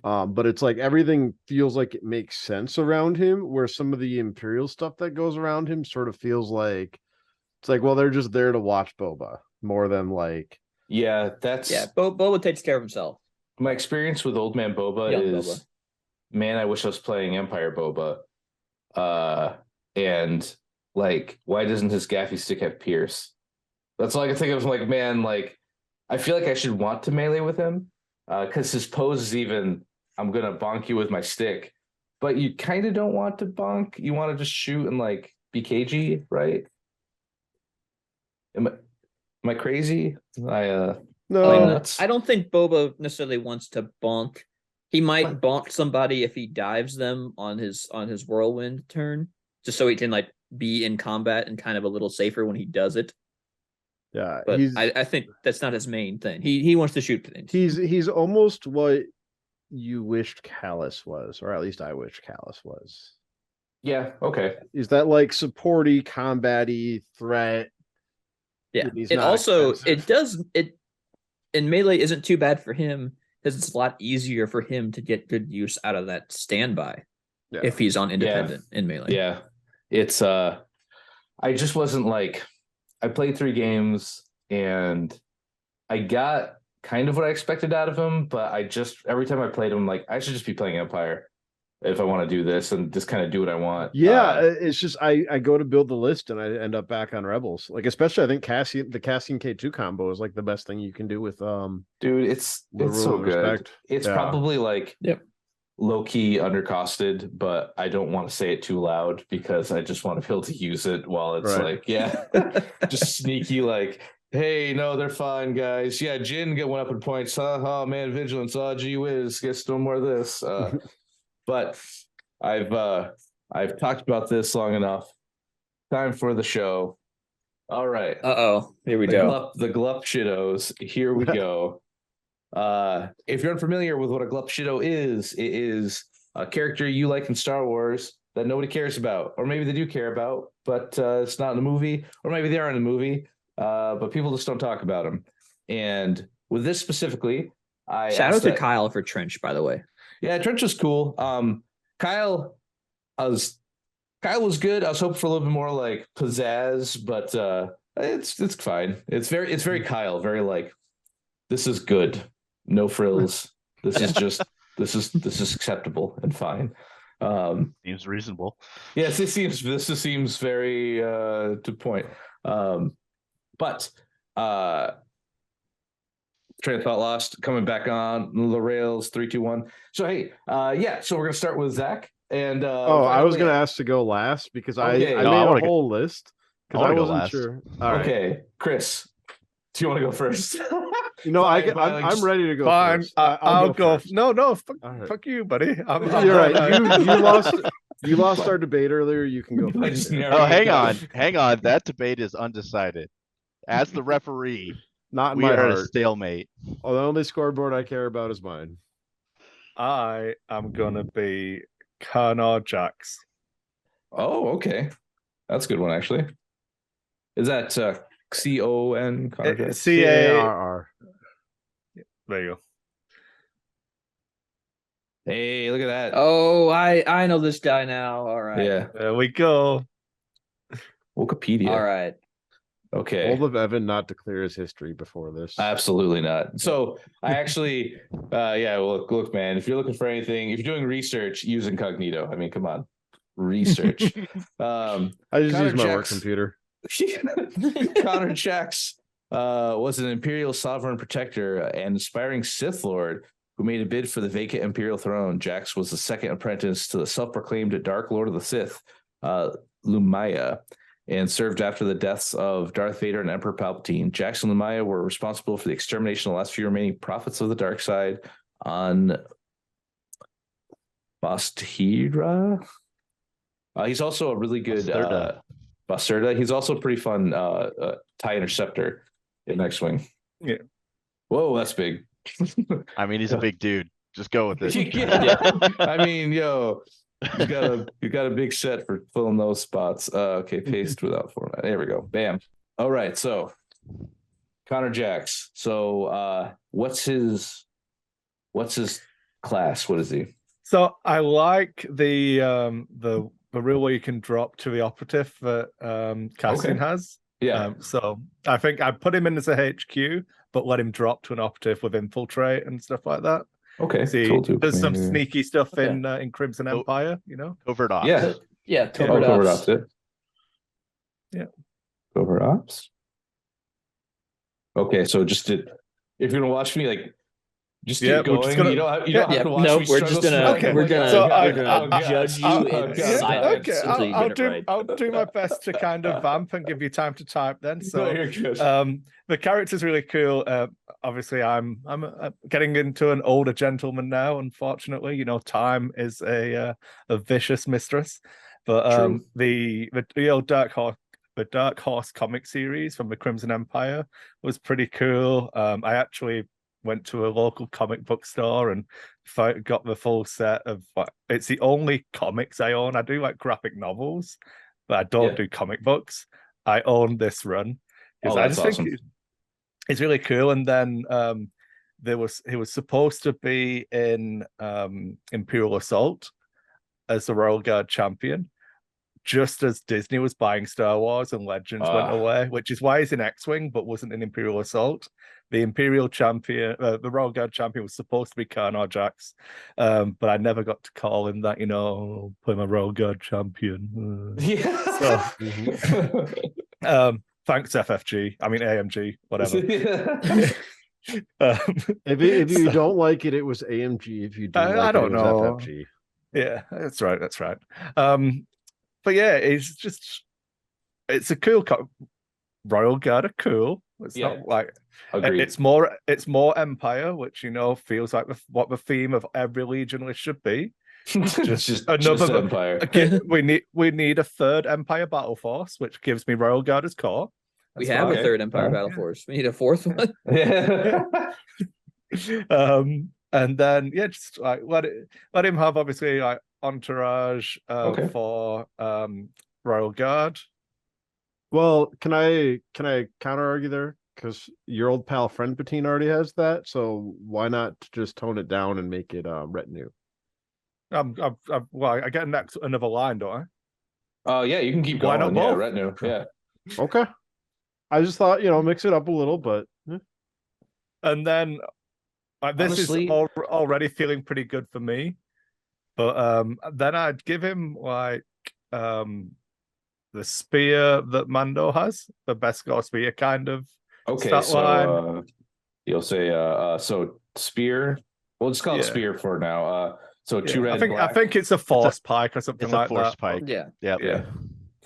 But it's like everything feels like it makes sense around him, where some of the Imperial stuff that goes around him sort of feels like it's like, well, they're just there to watch Boba more than like. Yeah, Boba takes care of himself. My experience with Old Man Boba is, man, I wish I was playing Empire Boba. And like, why doesn't his gaffy stick have Pierce? That's all I can think of. Like, man, like, I feel like I should want to melee with him, because his pose is even, I'm gonna bonk you with my stick, but you kind of don't want to bonk. You want to just shoot and like be cagey, right? Am I crazy? No, I don't think Boba necessarily wants to bonk. He might bonk somebody if he dives them on his whirlwind turn, just so he can like be in combat and kind of a little safer when he does it. Yeah, but I think that's not his main thing. He wants to shoot things. He's almost what you wished Callus was, or at least I wish Callus was. Yeah. Okay. Is that like supporty, combat-y threat? Yeah. It also expensive. It in melee isn't too bad for him because it's a lot easier for him to get good use out of that standby if he's on independent in melee. Yeah. It's I just wasn't like, I played 3 games and I got kind of what I expected out of him, but every time I played him, like, I should just be playing Empire if I want to do this and just kind of do what I want. Yeah, it's just I go to build the list and I end up back on Rebels. Like, especially I think the Cassian K2 combo is like the best thing you can do with dude, it's so good. Respect. It's probably like low-key undercosted, but I don't want to say it too loud because I just want to be able to use it while it's like, just sneaky, like, hey, no, they're fine, guys. Yeah, Jin get 1 up in points. Oh man, vigilance. Oh, gee whiz, gets no more of this. But I've talked about this long enough. Time for the show. All right. Here we go. The Glup Shittos. Here we go. If you're unfamiliar with what a Glup Shitto is, it is a character you like in Star Wars that nobody cares about, or maybe they do care about, but it's not in the movie, or maybe they are in the movie, but people just don't talk about them. And with this specifically, shout out to Kyle for Trench, by the way. Yeah, Trench was cool. Kyle was good. I was hoping for a little bit more like pizzazz, but it's fine. It's very Kyle, very like, this is good. No frills. This is just this is acceptable and fine. Seems reasonable. Yes, this seems very to point. But train of thought lost, coming back on the rails, 3, 2, 1. So hey, so we're gonna start with Zach. And I was gonna ask to go last because I made a whole list because I wasn't sure. Okay, Chris, do you want to go first? I'm ready to go. Fine, first. I'll go. No, fuck you, buddy. You're right. You lost our debate earlier. You can go first. Hang on. That debate is undecided. As the referee, not in we my are heart. at a stalemate. Oh, the only scoreboard I care about is mine. I am gonna be Karnar Jax. Oh, okay, that's a good one actually. Is that CON? CARR. There you go. Hey, look at that. Oh, I know this guy now. All right. Yeah. There we go. Wikipedia. All right. Okay. Bold of Evan not to clear his history before this. Absolutely not. So I actually, well, look, man, if you're looking for anything, if you're doing research, use incognito. I mean, come on, research. I just Connor use my work Jax- computer. Connor Jax was an Imperial sovereign protector and aspiring Sith Lord who made a bid for the vacant Imperial throne. Jax was the second apprentice to the self-proclaimed Dark Lord of the Sith, Lumaya, and served after the deaths of Darth Vader and Emperor Palpatine. Jax and Lumaya were responsible for the extermination of the last few remaining prophets of the dark side on Bastirra. He's also a really good Bastirra. He's also a pretty fun TIE interceptor in X-Wing. Yeah. Whoa, that's big. I mean, he's a big dude. Just go with it. I mean, yo, you got a big set for filling those spots. Okay, paste without format. There we go. Bam. All right, so Connor Jax. So what's his class? What is he? So I like the rule where you can drop to the operative that Cassian has. Yeah. So I think I put him in as a HQ, but let him drop to an operative with infiltrate and stuff like that. Okay. See, there's some sneaky stuff in Crimson Empire, you know. Covert ops. Yeah. Covert ops. Yeah. Covert ops. Okay, so if you're gonna watch me, like, just keep going. You don't have to watch me. We're just gonna we're gonna judge you in silence until you get it right. I'll do my best to kind of vamp and give you time to type. Then, so no, you're good. The character's really cool. Obviously, I'm getting into an older gentleman now. Unfortunately, you know, time is a vicious mistress. But the old Dark Horse comic series from the Crimson Empire was pretty cool. I actually went to a local comic book store and got the full set of. It's the only comics I own. I do like graphic novels, but I don't do comic books. I own this run because I just think it's really cool. And then he was supposed to be in Imperial Assault as the Royal Guard champion, just as Disney was buying Star Wars and Legends went away, which is why he's in X-Wing but wasn't in Imperial Assault. The Imperial champion, the Royal Guard champion, was supposed to be Connor Jax, but I never got to call him that. You know, play my Royal Guard champion. Thanks FFG. I mean AMG, whatever. If you don't like it, it was AMG. If you do, I don't know. FFG. Yeah, that's right. But yeah, it's a cool Royal Guard are cool. It's not like agreed. It's more Empire, which, you know, feels like what the theme of every Legionless should be. Just another Empire. Again, we need a third Empire battle force, which gives me Royal Guard as core. We have a third Empire battle force. We need a fourth one. And then just like let him have obviously like entourage for Royal Guard. Well, can I counter argue there? Because your old pal friend Patine already has that, so why not just tone it down and make it retinue? I get another line, don't I? Oh yeah, you can keep going. Why not both? Retinue. Yeah. Okay. I just thought, you know, mix it up a little, but and then this honestly, is already feeling pretty good for me. But then I'd give him like the spear that Mando has, the Beskar spear kind of. Okay, so you'll say so spear. We'll just call it spear for now. So two red. I think it's a force pike or something like that. It's a force pike. Yeah.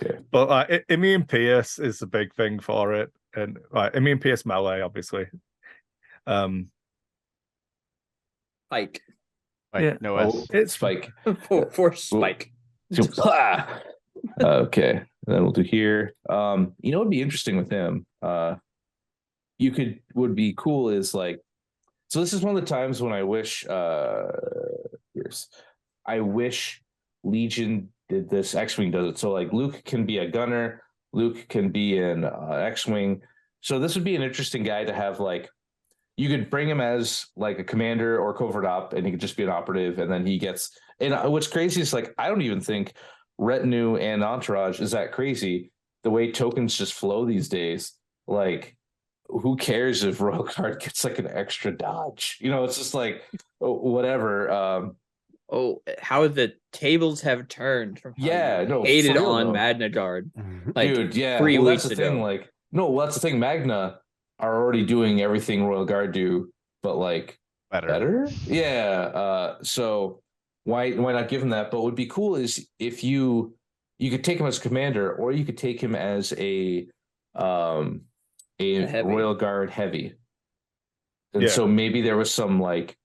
Okay. But immune pierce is a big thing for it, and immune pierce melee, obviously. Pike. Yeah. No S. It's spike. Force spike. Okay, then we'll do here. You know what would be interesting with him? Would be cool is like, so this is one of the times when I wish I wish Legion did this, X-Wing does it. So like Luke can be a gunner, Luke can be an X-Wing. So this would be an interesting guy to have. Like, you could bring him as like a commander or covert op, and he could just be an operative, and then he gets. And what's crazy is like I don't even think retinue and entourage is that crazy. the way tokens just flow these days, like who cares if Royal Guard gets like an extra dodge? You know, it's just like whatever. How the tables have turned from how no, hated for real, on though. Magna Guard. Like, dude, yeah. 3 well, weeks that's the ago. thing. Like, no, well, that's the thing. Magna are already doing everything Royal Guard do, but like better. Yeah. So why not give him that? But what would be cool is if you could take him as commander, or you could take him as a Royal Guard heavy. And so maybe there was some like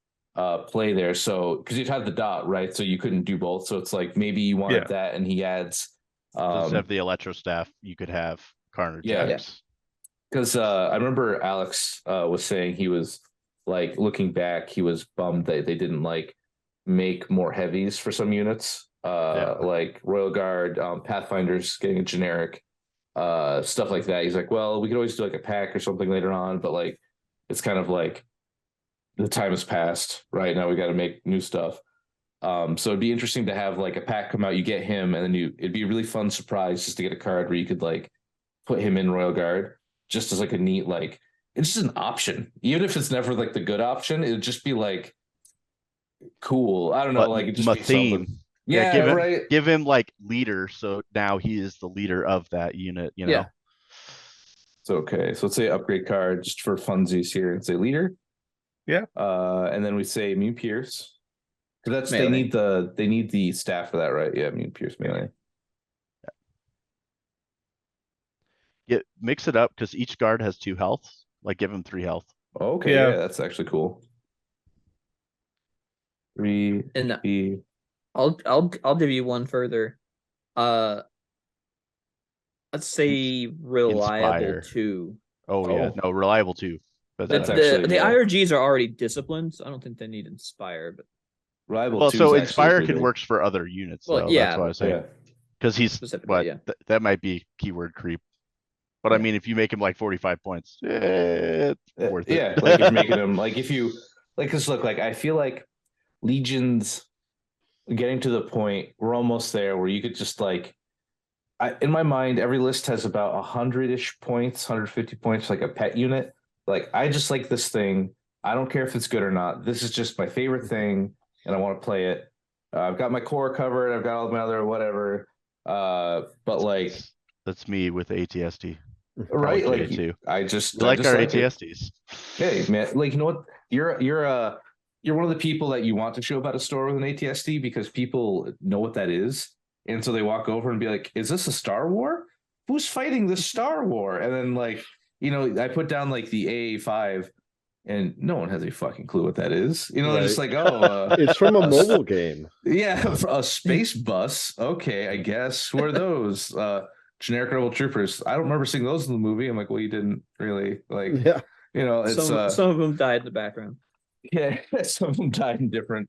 play there. So because you'd have the dot, right? So you couldn't do both. So it's like maybe you wanted that, and he adds instead of the Electro Staff, you could have Carnage. Yeah. Because I remember Alex was saying he was like, looking back, he was bummed that they didn't like make more heavies for some units, like Royal Guard, Pathfinders getting a generic, stuff like that. He's like, well, we could always do like a pack or something later on, but like it's kind of like the time has passed. Right now, we got to make new stuff. So it'd be interesting to have like a pack come out, you get him, and then it'd be a really fun surprise just to get a card where you could like put him in Royal Guard, just as like a neat, like, it's just an option. Even if it's never like the good option, it'd just be like cool. I don't know, like it just be something. Yeah, give him like leader, so now he is the leader of that unit, you know. So okay, so let's say upgrade card just for funsies here and say leader. And then we say immune pierce. Because that's melee. they need the staff for that, right? Yeah, immune pierce melee. Yeah, mix it up because each guard has 2 health. Like give him 3 health. Okay, yeah, that's actually cool. 3. And I'll give you one further. Let's say reliable Inspire. 2. Yeah, no, reliable 2. But the IRGs are already disciplined, so I don't think they need inspire. But reliable. Well, so inspire can work for other units. Well, that's why I was saying. Because he's that might be keyword creep. But I mean, if you make him like 45 points, it's worth it. Yeah, like if you're making him like if you like, cause look, like I feel like Legion's getting to the point, we're almost there where you could just like, in my mind, every list has about 100-ish points, 150 points, like a pet unit. Like I just like this thing. I don't care if it's good or not. This is just my favorite thing, and I want to play it. I've got my core covered. I've got all my other whatever. But like that's me with ATST. Right, like I just like our like ATSTs. Hey man, like you know what? You're one of the people that you want to show about a store with an ATST because people know what that is, and so they walk over and be like, "Is this a Star War? Who's fighting the Star War?" And then like I put down like the AA5, and no one has a fucking clue what that is. They're just like, "Oh, it's from a mobile game." Yeah, a space bus. Okay, I guess. Who are those? Generic rebel troopers. I don't remember seeing those in the movie. I'm like, well, you didn't really like. Yeah, it's some of them died in the background. Yeah, some of them died in different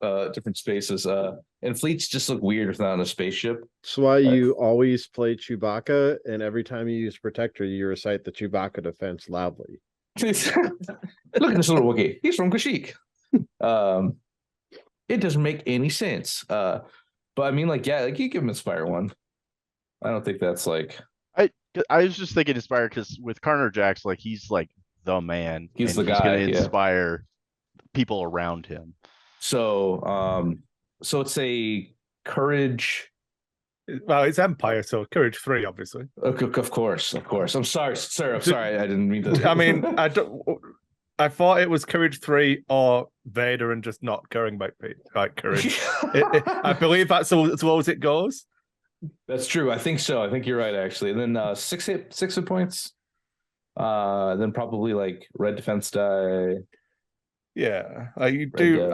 spaces. And fleets just look weird if not on a spaceship. That's why you always play Chewbacca, and every time you use Protector, you recite the Chewbacca defense loudly. Look at this little Wookiee. He's from Kashyyyk. It doesn't make any sense. But I mean, like, yeah, like you give him Inspire 1. I don't think that's like. I was just thinking Inspire because with Carnage Jax, like he's like the man. He's the guy. He's going to inspire people around him. So, it's a courage. Well, it's Empire, so courage 3, obviously. Of course. I'm sorry, sir. I'm sorry. I didn't mean to. I mean, I thought it was courage 3 or Vader and just not caring about courage. I believe that's as well as it goes. That's true. I think so. I think you're right, actually. And then 6 hit points. Then probably like red defense die. Yeah, you do.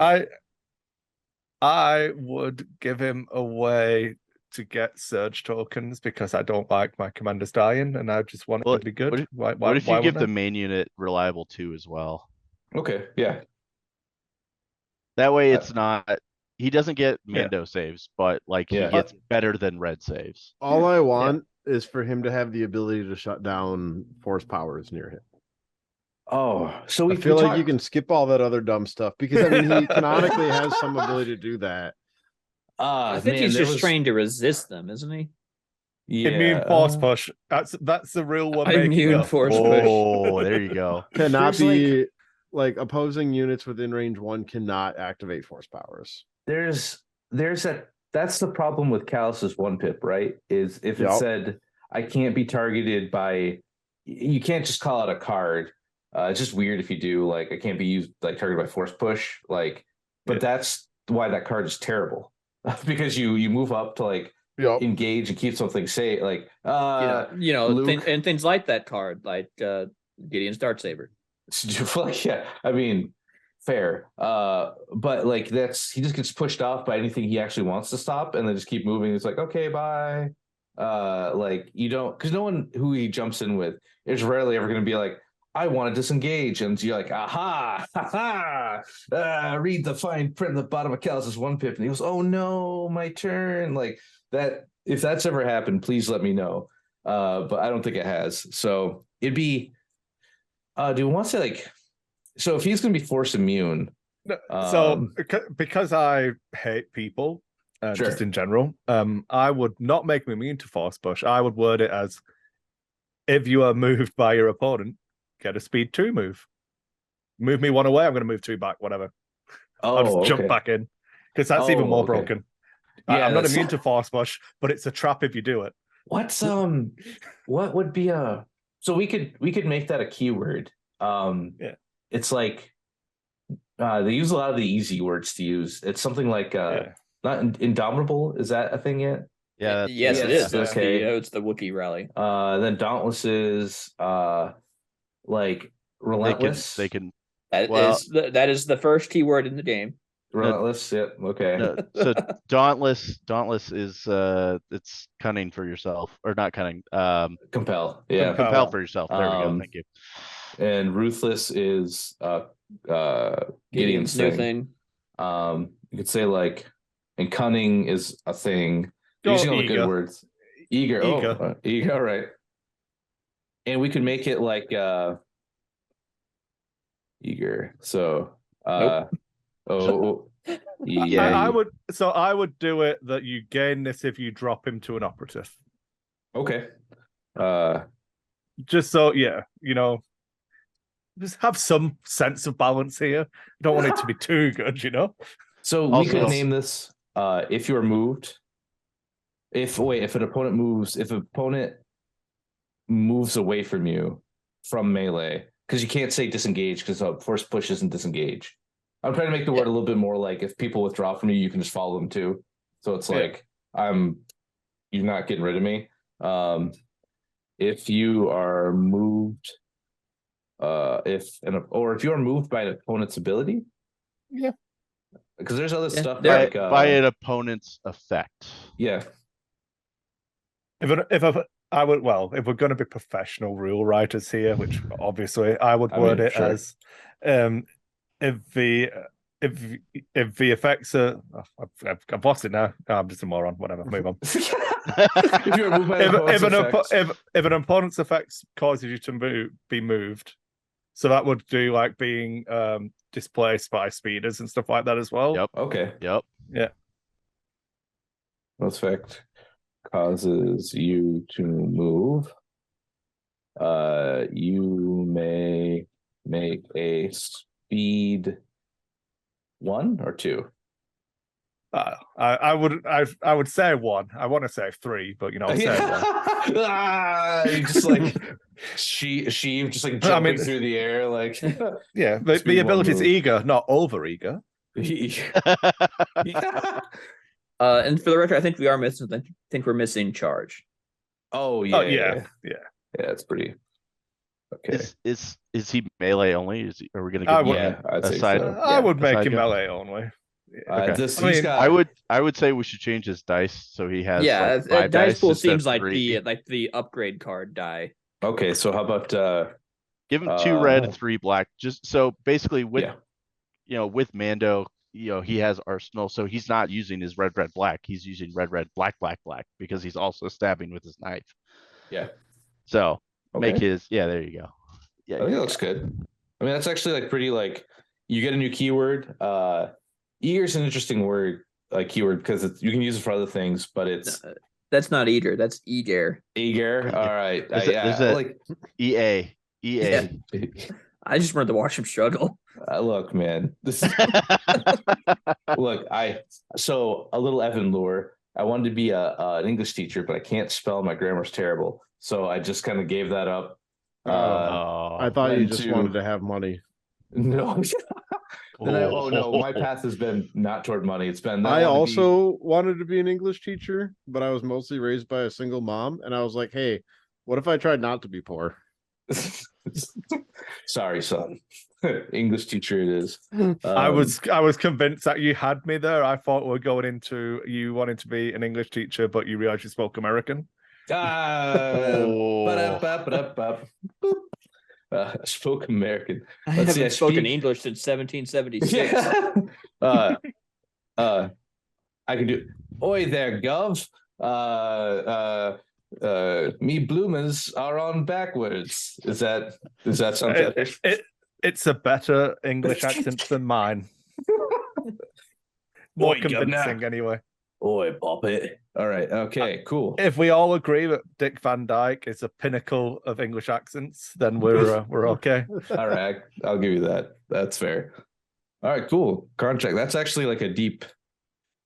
I would give him away to get surge tokens because I don't like my commanders dying, and I just want it to be good. What if you give the main unit reliable 2 as well? Okay, yeah. That way, it's not. He doesn't get Mando saves, but like he gets better than red saves. All I want is for him to have the ability to shut down force powers near him. Oh, so I feel like you can skip all that other dumb stuff because I mean he canonically has some ability to do that. I think he's just trained to resist them, isn't he? Immune force push. That's the real one. Immune force push. Oh, there you go. Cannot be like opposing units within range 1 cannot activate force powers. There's that's the problem with Callus's 1-pip, right? Is if it said I can't be targeted by, you can't just call out a card. It's just weird if you do, like, I can't be used like targeted by force push, like, but that's why that card is terrible. Because you move up to like engage and keep something safe, like and things like that card, like Gideon's Darksaber. Yeah, I mean, fair. But like he just gets pushed off by anything he actually wants to stop, and then just keep moving. It's like, okay, bye. Like you don't, because no one who he jumps in with is rarely ever going to be like, I want to disengage, and you're like, aha, read the fine print at the bottom of Callus's 1-pip, and he goes, oh no, my turn. Like that. If that's ever happened, please let me know. But I don't think it has. So it'd be. Do we want to say like, so if he's going to be force immune? So because I hate people, just in general, I would not make him immune to force push. I would word it as, if you are moved by your opponent, get a speed 2 move. Move me 1 away, I'm going to move 2 back, whatever. I'll just jump back in, because that's even more broken. Yeah, I'm not immune to force push, but it's a trap if you do it. What's what would be a, so we could make that a keyword. It's like they use a lot of the easy words to use. It's something like not indomitable. Is that a thing yet? Yeah. Yes, it is. Okay. It's the Wookiee rally. Then dauntless is like relentless. They can. That is the first keyword in the game. Relentless. Yep. Okay. No, so dauntless is it's cunning for yourself, or not cunning. Compel. Yeah. Compel for yourself. There we go. Thank you. And ruthless is Gideon's new thing. You could say like, and cunning is a thing. Using all the good words. Eager. Eager. All right. And we could make it like eager. So I would do it that you gain this if you drop him to an operative. Okay. Just so just have some sense of balance here. Don't want it to be too good, So we could name this if you're moved. If an opponent moves away from you from melee, because you can't say disengage, because force push isn't disengage. I'm trying to make the word a little bit more like, if people withdraw from you can just follow them too. So it's like, you're not getting rid of me. If you are moved, if you are moved by an opponent's ability, because there's other stuff like by an opponent's effect. Yeah. If we're going to be professional rule writers here, which obviously I would word it as, if the effects are, I've lost it now. I'm just a moron. Whatever, move on. If an opponent's effects causes you to be moved, so that would do like being displaced by speeders and stuff like that as well. Yep. Okay. Yep. Yeah. Most effect causes you to move. You may make a speed 1 or 2. I would say 1. I want to say 3, but I'll say 1. You just like she just like jumping through the air, like the ability is eager, not over eager. And for the record, I think we are missing. I think we're missing charge. Yeah, it's pretty okay. Is he melee only? Are we gonna give I'd say so. I would make him melee only. Okay. I would say we should change his dice so he has dice pool seems like the upgrade card die. Okay, so how about give him 2 red, 3 black, just so basically with with Mando, he has arsenal, so he's not using his red black, he's using red black because he's also stabbing with his knife. So make his there you go. I think it looks good. I mean, that's actually like pretty, like, you get a new keyword. Eager is an interesting word, like keyword, because you can use it for other things, but it's That's not Eater. That's Eager. Eager. All right. Is it like EA? Yeah. I just wanted to watch him struggle. Look, man. This is look. So a little Evan lure. I wanted to be an English teacher, but I can't spell. My grammar's terrible, so I just kind of gave that up. I thought you just wanted to have money. No. No, my path has been not toward money. It's been. I also wanted to be an English teacher, but I was mostly raised by a single mom, and I was like, hey, what if I tried not to be poor? Sorry, son. English teacher it is. I was convinced that you had me there. I thought we were going into you wanting to be an English teacher, but you realized you spoke American. Spoke American. I haven't spoken English since 1776. I can do. Oi there, Gov. Me bloomers are on backwards. Is that something? It's a better English accent than mine. More convincing, anyway. Oi, pop it. All right. Okay. Cool. If we all agree that Dick Van Dyke is a pinnacle of English accents, then we're okay. All right. I'll give you that. That's fair. All right. Cool. Contract. That's actually like a deep.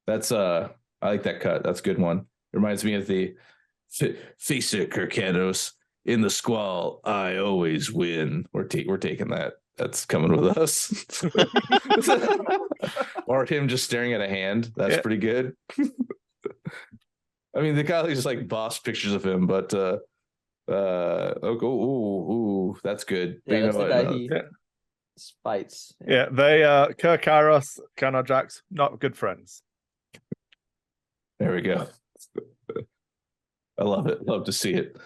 That's I like that cut. That's a good one. Reminds me of the face it, Kirkanos. In the squall, I always win. We're taking that. That's coming with us. Or him just staring at a hand. That's pretty good. I mean, the guy just like boss pictures of him, but that's good. Yeah, that's the guy he fights. Yeah, they Kirkaros, Cano Jax, not good friends. There we go. I love it. Love to see it.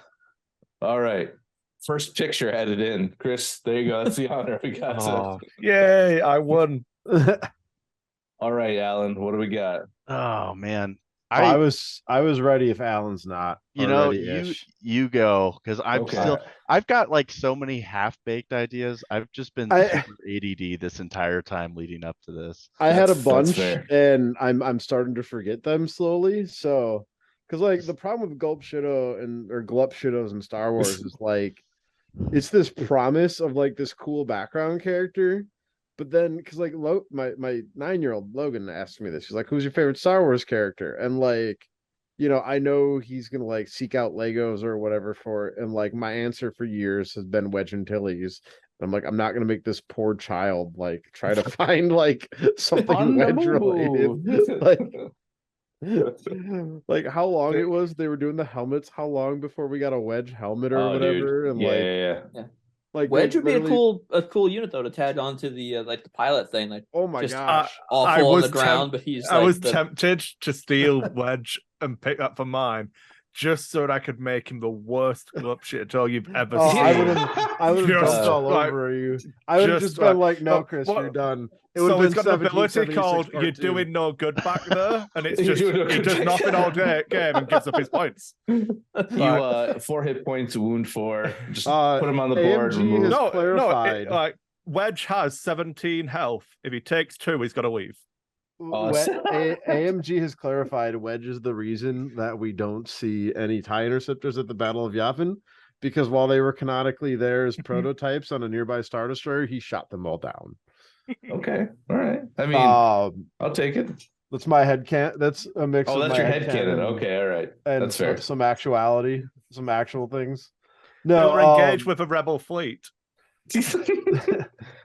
All right. First picture added in. Chris, there you go. That's the honor we got. Yay, I won. All right, Alan, what do we got? Oh man. I was ready if Alan's not. You know, you go, because I've got like so many half-baked ideas. I've just been super ADD this entire time leading up to this. I had a bunch and I'm starting to forget them slowly. So because like the problem with Gulp Shido or Glup Shidos in Star Wars is like it's this promise of like this cool background character. But then, because like my 9-year-old Logan asked me this, she's like, "Who's your favorite Star Wars character?" And like, you know, I know he's gonna like seek out Legos or whatever for it. And like, my answer for years has been Wedge Antilles. I'm like, I'm not gonna make this poor child like try to find like something Wedge related. Like how long it was they were doing the helmets? How long before we got a Wedge helmet or whatever? Dude. And yeah. Like Wedge would be a cool unit though to tag onto the like the pilot thing. Like, oh my gosh, awful on the ground, but he's. I was tempted to steal Wedge and pick that for mine, just so that I could make him the worst Glup shit you've ever seen. I would have jumped all over you. I would have just been like, "No, Chris, you're done." It would have been an ability called "You're doing no good" back there, and it's just he does nothing all day game and gives up his points. You 4 hit points, wound 4. Just put him on the board. Like Wedge has 17 health. If he takes 2, he's got to leave. AMG has clarified Wedge is the reason that we don't see any TIE interceptors at the Battle of Yavin, because while they were canonically there as prototypes on a nearby Star Destroyer, he shot them all down. Okay, all right. I mean, I'll take it. That's my head canon. That's a mix. Oh, that's your head canon. Okay, all right. And that's fair. Some actuality, some actual things. No, we're engaged with a rebel fleet.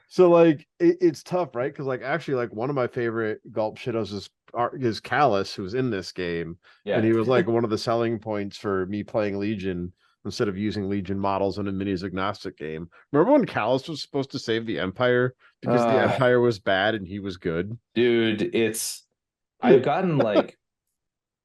So like it's tough, right? Because like actually like one of my favorite Gulp Shidos is Callus, who's in this game, and he was like one of the selling points for me playing Legion instead of using Legion models in a minis agnostic game. Remember when Callus was supposed to save the Empire because the Empire was bad and he was good? Dude, I've gotten like,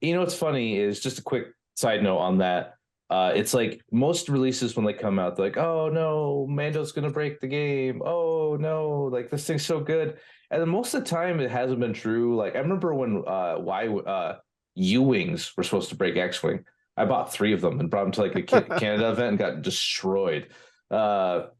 you know what's funny is just a quick side note on that. It's like most releases when they come out, they're like, "Oh no, Mando's gonna break the game. Oh no, like this thing's so good." And then most of the time, it hasn't been true. Like I remember when U-wings were supposed to break X-wing. I bought 3 of them and brought them to like a Canada event and got destroyed. But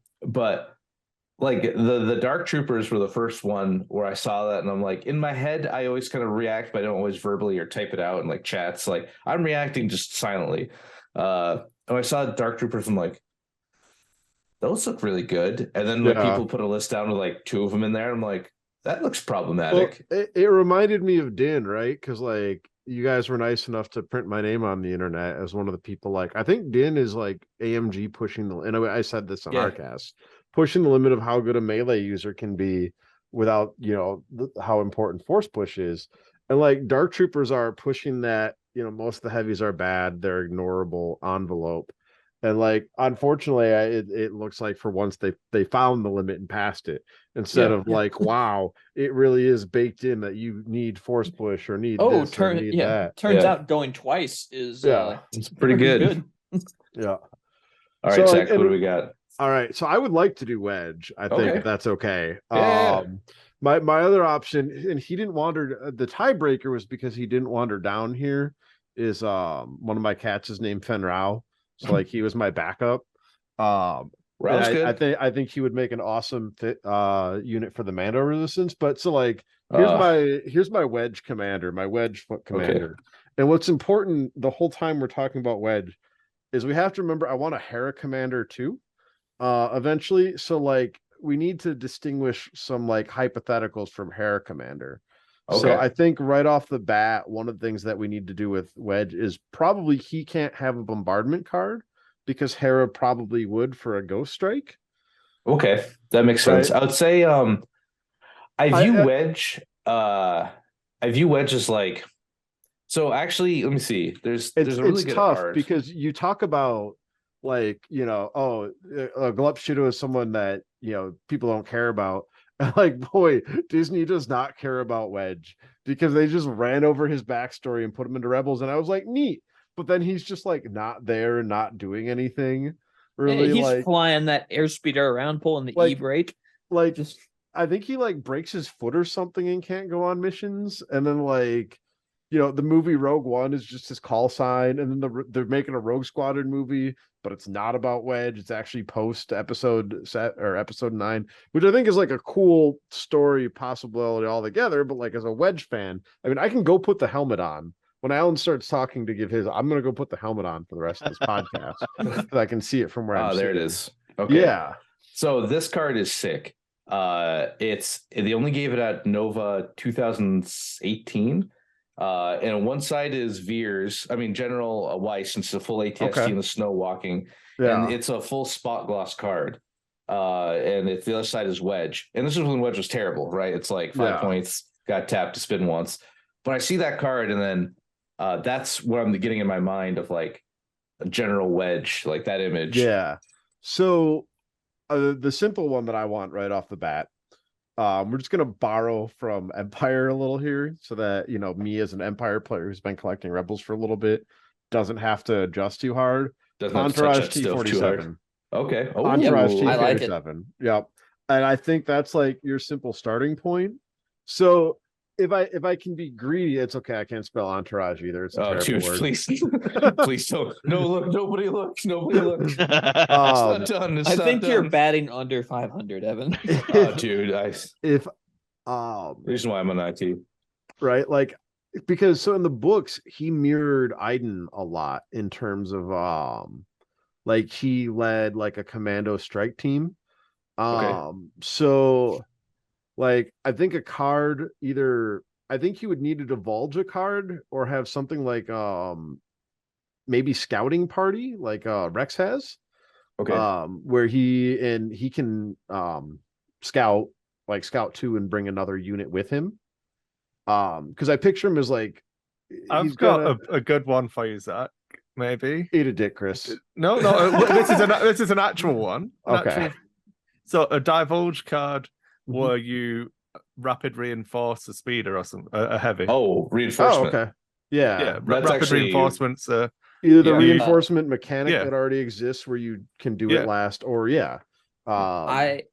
like the Dark Troopers were the first one where I saw that, and I'm like, in my head, I always kind of react, but I don't always verbally or type it out in like chats. Like I'm reacting just silently. And I saw Dark Troopers, I'm like, those look really good. And then when people put a list down with like 2 of them in there, I'm like, that looks problematic. Well, it reminded me of Din, right? Because like you guys were nice enough to print my name on the internet as one of the people. Like I think Din is like AMG pushing the. And I said this on our cast, pushing the limit of how good a melee user can be without how important force push is. And like Dark Troopers are pushing that. Most of the heavies are bad. They're ignorable envelope. And like, unfortunately, it looks like for once they found the limit and passed it instead of like, wow, it really is baked in that you need force push or need this or need that. Turns out going twice is it's pretty good. Yeah. All right, Zach, what do we got? All right, so I would like to do Wedge. I think if that's okay. Yeah. My other option, and he didn't wander. The tiebreaker was because he didn't wander down here. Is one of my cats is named Fen Rao. So like he was my backup. I think he would make an awesome fit unit for the Mando resistance. But so like here's my Wedge commander, my Wedge foot commander. Okay. And what's important the whole time we're talking about Wedge is we have to remember I want a Hera commander too. Eventually. So like we need to distinguish some like hypotheticals from Hera commander. Okay. So I think right off the bat, one of the things that we need to do with Wedge is probably he can't have a bombardment card because Hera probably would for a ghost strike. Okay, that makes sense. I would say I view Wedge as like, so actually let me see. There's a really good tough card. Because you talk about like, Glup Shido is someone that people don't care about. Like, boy, Disney does not care about Wedge because they just ran over his backstory and put him into Rebels, and I was like, neat. But then he's just like not there, not doing anything. Really, he's like flying that airspeeder around, pulling the e-brake. Like, just I think he like breaks his foot or something and can't go on missions. And then like, the movie Rogue One is just his call sign, and then they're making a Rogue Squadron movie, but it's not about Wedge. It's actually post episode 9, which I think is like a cool story possibility altogether. But like as a Wedge fan, I mean, I can go put the helmet on when Alan starts talking to give his. I'm gonna go put the helmet on for the rest of this podcast so I can see it from where I'm. Oh, there sitting. it is. Okay. Yeah. So this card is sick. They only gave it at Nova 2018. And on one side is Veers. I mean, General Weiss, and it's a full ATST in the snow walking. Yeah. And it's a full spot gloss card. And the other side is Wedge. And this is when Wedge was terrible, right? It's like 5 points, got tapped to spin once. But I see that card, and then that's what I'm getting in my mind of like a General Wedge, like that image. Yeah. So the simple one that I want right off the bat. We're just gonna borrow from Empire a little here, so that me as an Empire player who's been collecting Rebels for a little bit doesn't have to adjust too hard. Entourage T-47. Okay. Entourage T-47. I like it. Yep. And I think that's like your simple starting point. So if I can be greedy, it's okay. I can't spell entourage either. It's a terrible word. Please, please don't. No, look. Nobody looks. It's not done. I think you're batting under 500, Evan. Oh, dude. Reason why I'm on IT, right? Like because so in the books he mirrored Iden a lot in terms of like he led like a commando strike team. So. Like, I think a card I think he would need to divulge a card or have something like maybe scouting party like Rex has. Okay. Where he can scout 2 and bring another unit with him. Because I picture him as like I've got a good one for you, Zach. Maybe. Eat a dick, Chris. No, this is an actual one. Okay. So a divulge card. Were you rapid reinforce a speeder or some a heavy? Oh, reinforcement. Oh, okay. Yeah. Rapid reinforcements. Either the reinforcement mechanic that already exists where you can do it last, or I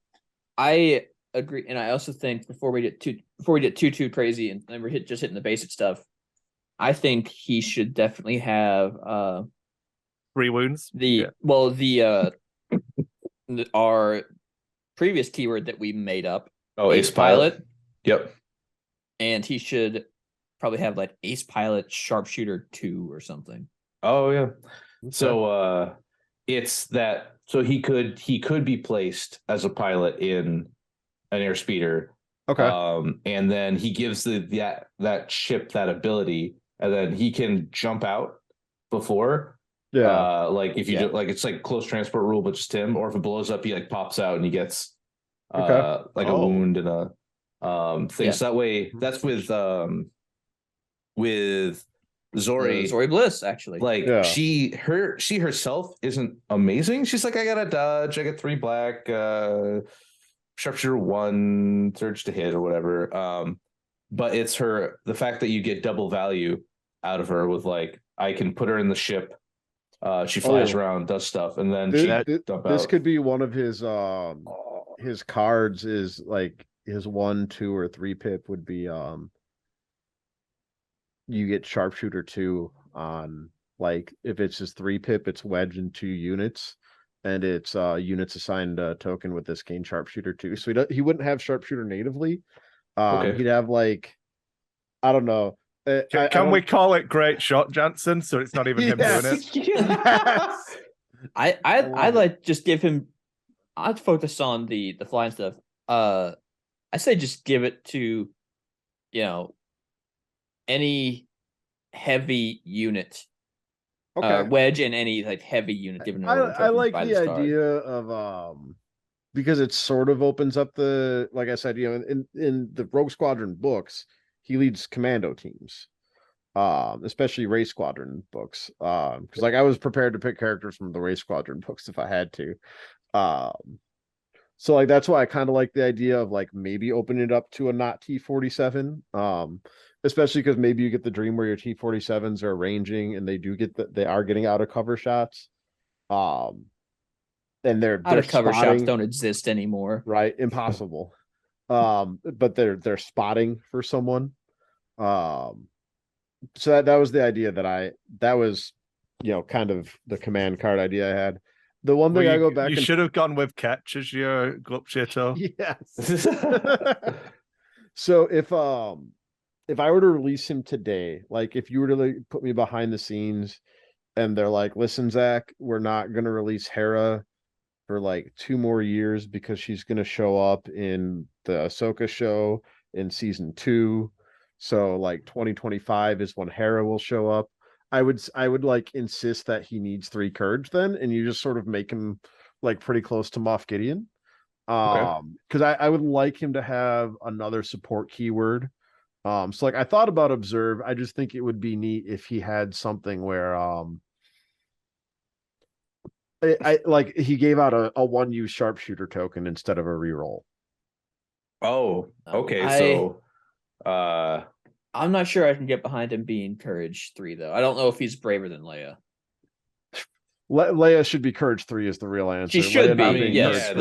agree, and I also think before we get too crazy and we're hitting the basic stuff, I think he should definitely have 3 wounds. Our previous keyword that we made up. Oh, Ace Pilot. Yep. And he should probably have like Ace Pilot Sharpshooter 2 or something. Oh yeah. Okay. So it's that. So he could be placed as a pilot in an airspeeder. Okay. And then he gives that ship that ability, and then he can jump out before. Yeah. Like if you do, like it's like close transport rule, but just him. Or if it blows up, he like pops out and he gets like a wound and a thing. Yeah. So that way, that's with Zori. Zori Bliss, actually. Like Yeah. she herself isn't amazing. She's like, I got a dodge, I got 3 black, sharpshooter 1, surge to hit or whatever. But it's the fact that you get double value out of her with like, I can put her in the ship. She flies around, does stuff, and then this could be one of his cards. Is like his 1, 2, or 3 pip would be you get Sharpshooter 2 on, like, if it's his 3 pip, it's wedge in 2 units, and it's units assigned a token with this gain Sharpshooter 2. So he wouldn't have Sharpshooter natively. He'd have like, I don't know. Can we call it Great Shot Jansen so it's not even him doing it? Yes. I'd like just give him. I'd focus on the flying stuff. I say just give it to, any heavy unit. Okay. Wedge and any like heavy unit given. I like the idea of because it sort of opens up the, like I said, in the Rogue Squadron books, he leads commando teams, especially Race Squadron books. Because like I was prepared to pick characters from the Race Squadron books if I had to. So like that's why I kind of like the idea of like maybe opening it up to a not T-47. Especially because maybe you get the dream where your T-47s are ranging and they are getting out of cover shots. And they're out of cover spotting, shots don't exist anymore. right? Impossible. But they're spotting for someone. So that was the idea that was kind of the command card idea I had. The one thing I go back, you should have gone with Ketch as your Glupchato. Yes. So if I were to release him today, like if you were to like put me behind the scenes and they're like, listen, Zach, we're not going to release Hera for like 2 more years because she's going to show up in the Ahsoka show in season 2. So like 2025 is when Hera will show up. I would like insist that he needs 3 courage then, and you just sort of make him like pretty close to Moff Gideon. Because I would like him to have another support keyword. So like I thought about observe. I just think it would be neat if he had something where I like he gave out a 1-use sharpshooter token instead of a reroll. Oh, okay. I'm not sure I can get behind him being courage 3 though. I don't know if he's braver than Leia. Leia should be courage 3 is the real answer. She should Leia be. Yes.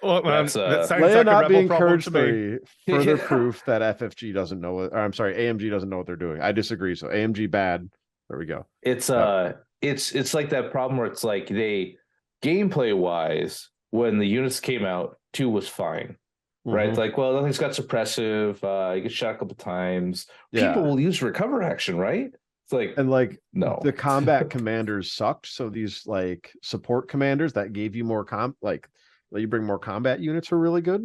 Leia not being courage 3 further proof that FFG doesn't know what, or I'm sorry, AMG doesn't know what they're doing. I disagree. So AMG bad. There we go. It's like that problem where it's like they gameplay wise, when the units came out, 2 was fine. Right? Mm-hmm. Like, well, nothing's got suppressive, you get shot a couple times. Yeah. People will use recover action, right? It's like, and like no, the combat commanders sucked. So these like support commanders that gave you more let you bring more combat units are really good.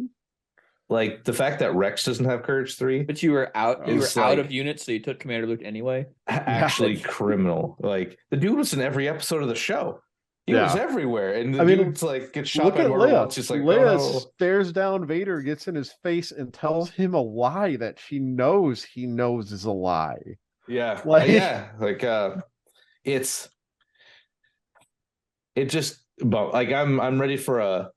Like the fact that Rex doesn't have courage 3, but you were out. You were like, out of units, so you took Commander Luke anyway. Actually, criminal. Like the dude was in every episode of the show. He was everywhere, and the dude's like gets shot by Leia. She's like, Leia stares down Vader, gets in his face, and tells him a lie that she knows he knows is a lie. Yeah, it just, but like I'm ready for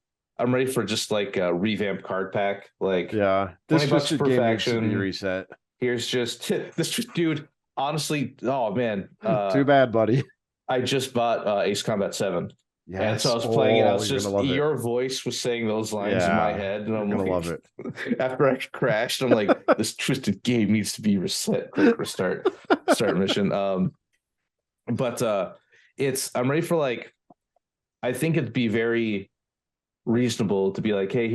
just like a revamped card pack. Like, yeah, this just game needs to be reset. Here's just this dude. Honestly, oh man, too bad, buddy. I just bought Ace Combat 7. Yes. And so I was playing it. I was just, your voice was saying those lines in my head. And I'm gonna like, love it. After I crashed, I'm like, this twisted game needs to be reset. Quick restart, start mission. But I'm ready for like, I think it'd be very reasonable to be like, hey,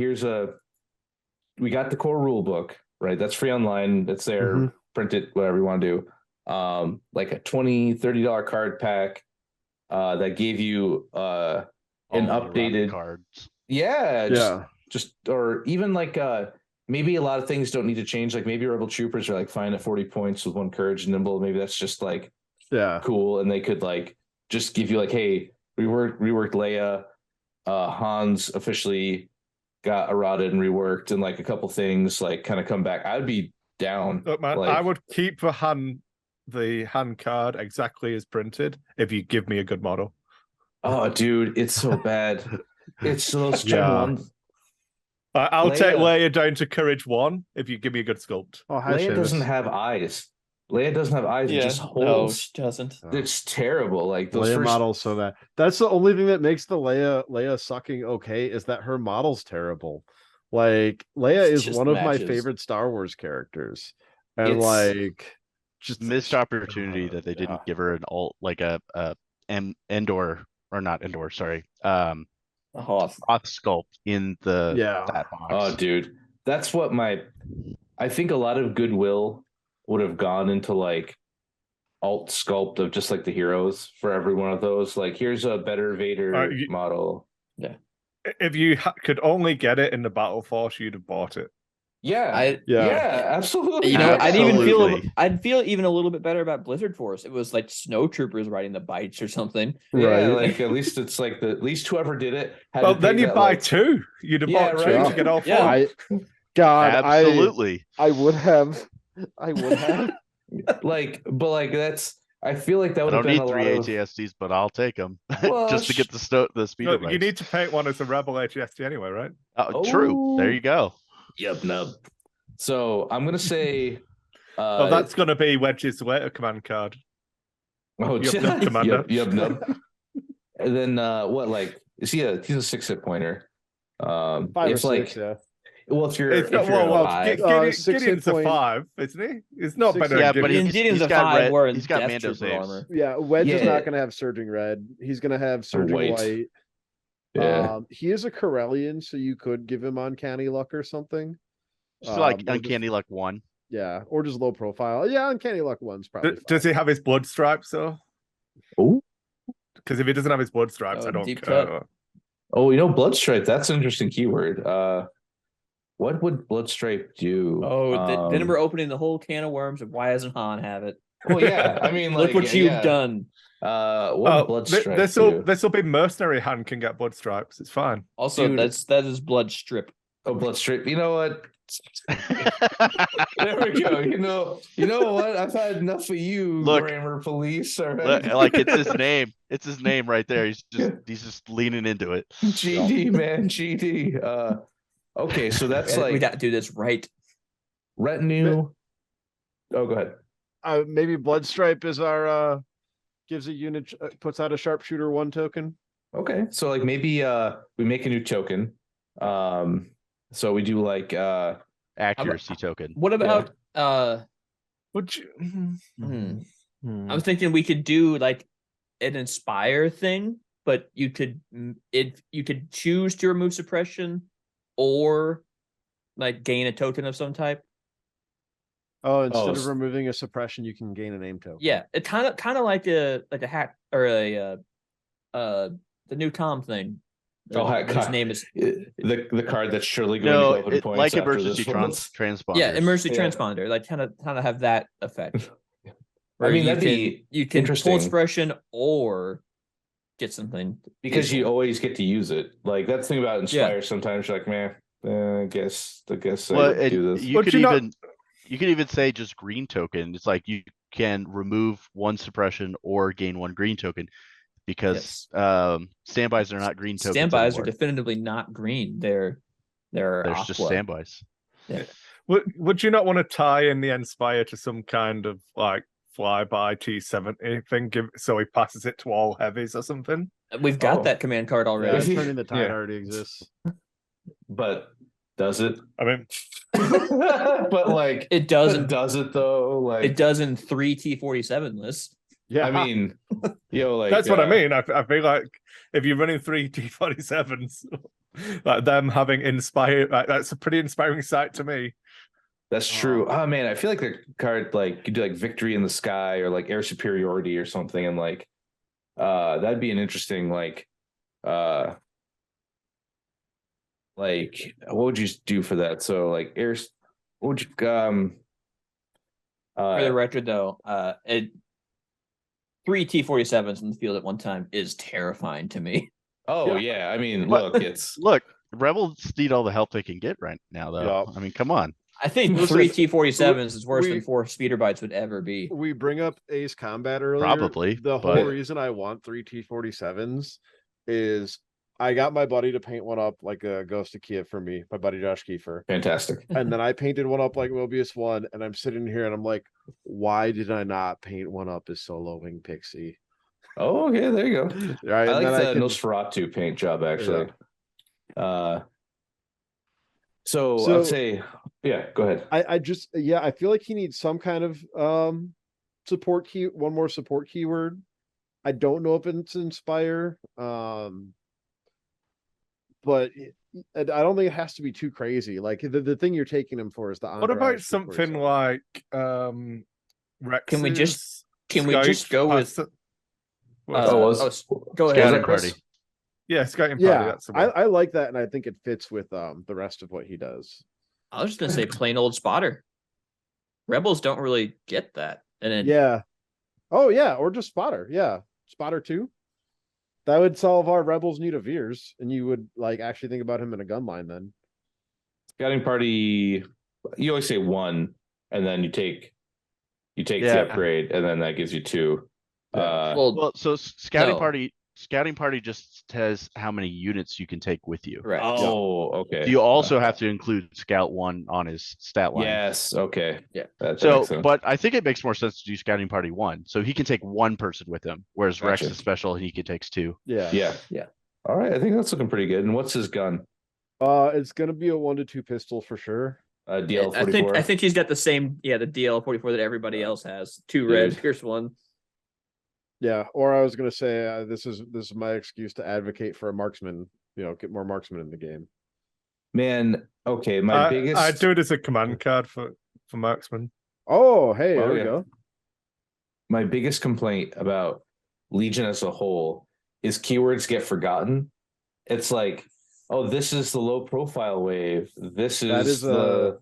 we got the core rule book, right? That's free online. That's there. Print it, whatever you want to do. Like a $20-$30 card pack that gave you an updated cards. Just or even like maybe a lot of things don't need to change. Like maybe Rebel Troopers are like fine at 40 points with 1 courage and nimble. Maybe that's just like cool, and they could like just give you like, hey, reworked Leia. Hans officially got eroded and reworked, and like a couple things like kind of come back. I'd be down. Look, man, I would keep the hand card exactly as printed if you give me a good model. Oh, dude, it's so bad. It's those Gen 1. I'll take Leia down to Courage 1 if you give me a good sculpt. Oh, Leia doesn't have eyes. Leia doesn't have eyes. It's just holes. No, she doesn't. It's terrible. Like those Leia models, so that that's the only thing that makes the Leia sucking okay is that her model's terrible. Like Leia is one of my favorite Star Wars characters, and like just missed opportunity that they didn't give her an alt like a Endor or not Endor, sorry, Hoth sculpt in that box. Oh, dude, that's what I think a lot of goodwill would have gone into like alt sculpt of just like the heroes for every one of those. Like, here's a better Vader model. Yeah. If you could only get it in the Battle Force, you'd have bought it. Yeah, absolutely. You know, I'd feel even a little bit better about Blizzard Force. It was like snowtroopers riding the bites or something. Yeah, like at least it's like at least whoever did it. Well, then you buy two. You'd have bought two to get all four. Absolutely. I would have. But that's. I feel like that would have been a lot. I don't need 3 ATSTs, but I'll take them just to get the speed. No, you need to paint one as a Rebel ATST anyway, right? True. There you go. Yep, nub. So I'm gonna say. Well, that's gonna be Wedge's later command card. Oh, yep, commander. Yep, nub. And then what? Like, he's a 6-hit pointer. 5 or 6, yeah. Well, if you're Gideon's a 5, isn't he? It's not better. Yeah, but Gideon's a 5. He's got Mando saves. Yeah, Wedge is not going to have Surging Red. He's going to have Surging White. Yeah. He is a Corellian, so you could give him Uncanny Luck or something. Just like Uncanny Luck 1. Yeah, or just low profile. Yeah, Uncanny Luck 1's probably. Does he have his blood stripes though? Oh, because if he doesn't have his blood stripes, I don't care. Oh, blood stripe. That's an interesting keyword. What would Bloodstripe do? Oh, then we're opening the whole can of worms of why doesn't Han have it? Well, yeah, I mean, look what you've done. What Bloodstripe? This will be mercenary. Han can get blood stripes. It's fine. Also, that is blood strip. Oh, Bloodstripe. You know what? There we go. You know what? I've had enough of you, grammar police. Already. Like it's his name. It's his name right there. He's just leaning into it. GD, man, GD. Okay, so that's like we got to do this right. Retinue. Oh, go ahead. Maybe Bloodstripe is our gives a unit puts out a sharpshooter 1 token. Okay, so like maybe we make a new token. So we do like accuracy token. What about would you I was thinking we could do like an inspire thing, but you could choose to remove suppression or like gain a token of some type. Oh, instead of removing a suppression, you can gain a name token. Yeah, it kind of like a hack or the new Tom thing. His name is the card that's surely going to go like emergency transponder. Yeah, emergency transponder. Like kind of have that effect. I mean, you can pull expression or get something because you always get to use it. Like that's the thing about Inspire. Sometimes you're like, man, I guess I do this. You could even say just green token. It's like you can remove 1 suppression or gain 1 green token because standbys are not green tokens. Standbys are definitively not green. They're just standbys. Yeah. Would you not want to tie in the Inspire to some kind of like flyby T70 thing, so he passes it to all heavies or something? We've got that command card already. Yeah, Turning the Tide already exists. But does it? I mean, but like it doesn't. Does it though? Like it does in 3 T47 lists. Yeah, I mean, like that's what I mean. I feel like if you're running 3 T47s, like them having inspired, like, that's a pretty inspiring sight to me. That's true. Oh man, I feel like the card like you do like victory in the sky or like air superiority or something, and like that'd be an interesting like what would you do for that? So like air, what would you for the record though, 3 T47s in the field at one time is terrifying to me. Oh yeah, I mean, look, Rebels need all the help they can get right now, though. Yep. I mean, come on. I think 3 T47s is worse than 4 speeder bites would ever be. We bring up Ace Combat earlier. Probably. The whole reason I want 3 T47s is I got my buddy to paint one up like a Ghost of Kiev for me, my buddy Josh Kiefer. Fantastic. And then I painted one up like Mobius 1, and I'm sitting here and I'm like, why did I not paint one up as Solo Wing Pixie? Oh, okay, there you go. Right, I like the Nosferatu paint job actually. Yeah. So I'd say, yeah, go ahead. I feel like he needs some kind of support key, one more support keyword. I don't know if it's Inspire, but I don't think it has to be too crazy. Like the thing you're taking him for is the What about something like Rex? Can we just go with go ahead. Scouting party. Yeah, scouting party. That's I like that, and I think it fits with the rest of what he does. I was just gonna say plain old spotter. Rebels don't really get that, and then or just spotter. Yeah, spotter 2. That would solve our Rebels need of Veers, and you would like actually think about him in a gun line then. Scouting party, you always say 1, and then you take the upgrade, and then that gives you 2. So scouting party just says how many units you can take with you. Right. Oh, okay. You also have to include scout 1 on his stat line. Yes. Okay. Yeah. That makes sense. But I think it makes more sense to do scouting party 1, so he can take 1 person with him, whereas Gotcha. Rex is special and he takes 2. Yeah. All right, I think that's looking pretty good. And what's his gun? It's gonna be a 1 to 2 pistol for sure. DL44. I think he's got the same, the DL44 that everybody else has. 2 red, Pierce 1. Yeah, or I was gonna say this is my excuse to advocate for a marksman. Get more marksmen in the game. Man, okay, I do it as a command card for marksman. Oh, hey, there we go. My biggest complaint about Legion as a whole is keywords get forgotten. It's like, oh, this is the low profile wave. This is the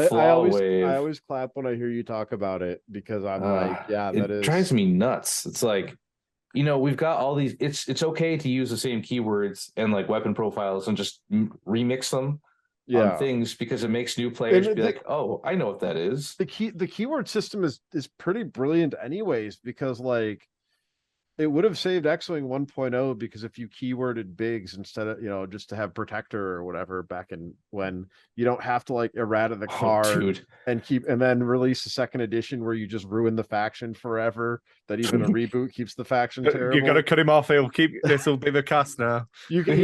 flaw wave. I always clap when I hear you talk about it because I'm it drives me nuts. It's like, we've got all these. It's okay to use the same keywords and like weapon profiles and just remix them on things because it makes new players be like, oh, I know what that is. The keyword system is pretty brilliant anyways, because like it would have saved X-Wing 1.0 because if you keyworded Biggs instead of, just to have Protector or whatever back in when, you don't have to like errata the card and then release a second edition where you just ruin the faction forever. That even a reboot keeps the faction terrible. You got to cut him off. This will be the cast now. You can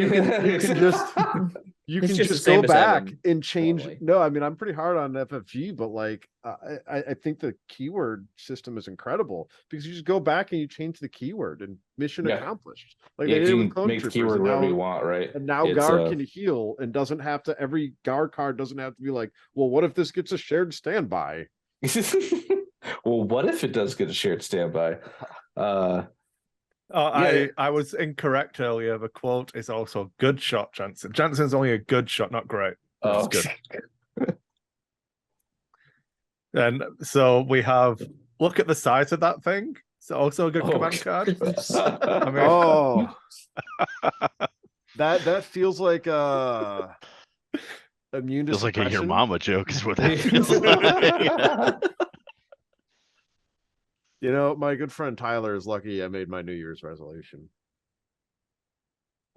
just go back and change. Probably. No, I mean, I'm pretty hard on FFG, but like, I think the keyword system is incredible because you just go back and you change the keyword and mission accomplished. Like you can make the keyword whatever you want, right? And now Gar can heal and doesn't have to. Every Gar card doesn't have to be like, well, what if this gets a shared standby? Well, what if it does get a shared standby? I was incorrect earlier. The quote is also good shot, Jansen. Jansen's only a good shot, not great. Oh, good. And so we have, look at the size of that thing. It's also a good command card. I mean, that feels like immune to feels like a your mama joke is what that feels like. My good friend Tyler is lucky I made my New Year's resolution.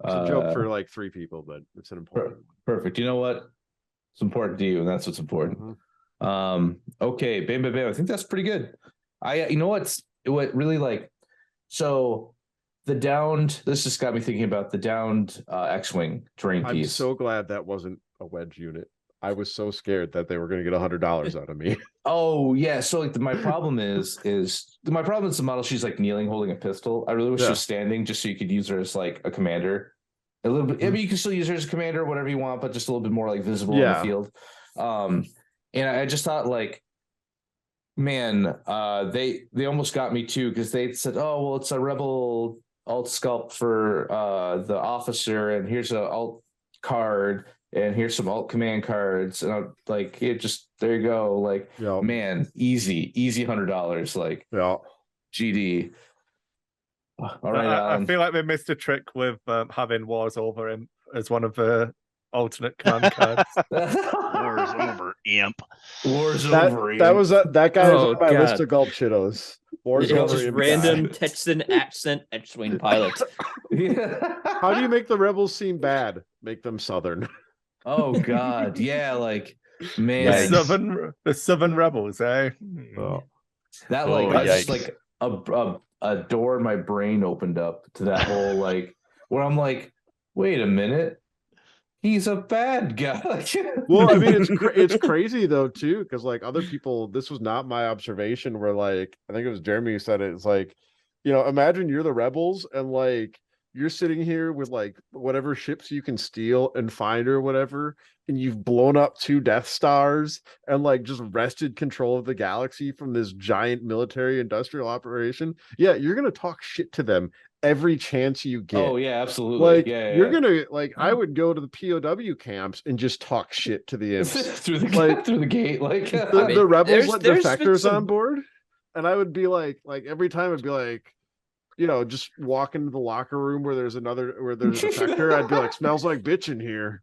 It's a joke for like 3 people, but it's an important one. Perfect. You know what? It's important to you, and that's what's important. Mm-hmm. Okay, bam, bam, bam. I think that's pretty good. What really like, so the downed, this just got me thinking about the downed X-Wing terrain piece. I'm so glad that wasn't a wedge unit. I was so scared that they were going to get $100 out of me. Oh yeah, so like my problem is my problem is the model. She's like kneeling, holding a pistol. I really wish she was standing, just so you could use her as like a commander. A little bit. I mean, you can still use her as a commander, whatever you want, but just a little bit more like visible in the field. And I just thought like, man, they almost got me too, because they said, oh well, it's a rebel alt sculpt for the officer, and here's a alt card, and here's some alt command cards, and I'm like, it just, there you go, like, man, easy $100, like, GD. All right, I feel like they missed a trick with having Wars Over him as one of the alternate command cards. Wars Over, imp. Wars Over, imp. That was that guy is on my list of gulp shittos. Wars Over, just random Texan accent X-wing pilot. How do you make the rebels seem bad? Make them Southern. Oh God, yeah, like, man, the Southern rebels, eh? That like that's like a door in my brain opened up to that whole like, where I'm like, wait a minute, he's a bad guy. Well, I mean, it's crazy though too, because like other people, this was not my observation. Where like, I think it was Jeremy who said it. It's like, imagine you're the rebels and like you're sitting here with like whatever ships you can steal and find or whatever, and you've blown up 2 Death Stars and like just wrested control of the galaxy from this giant military industrial operation. Yeah, you're gonna talk shit to them every chance you get. Oh yeah, absolutely. Like you're gonna like, I would go to the POW camps and just talk shit to the imps through the gate. Like the rebels let defectors on board, and I would be like every time I'd be like, just walk into the locker room where there's a defector, I'd be like, smells like bitch in here.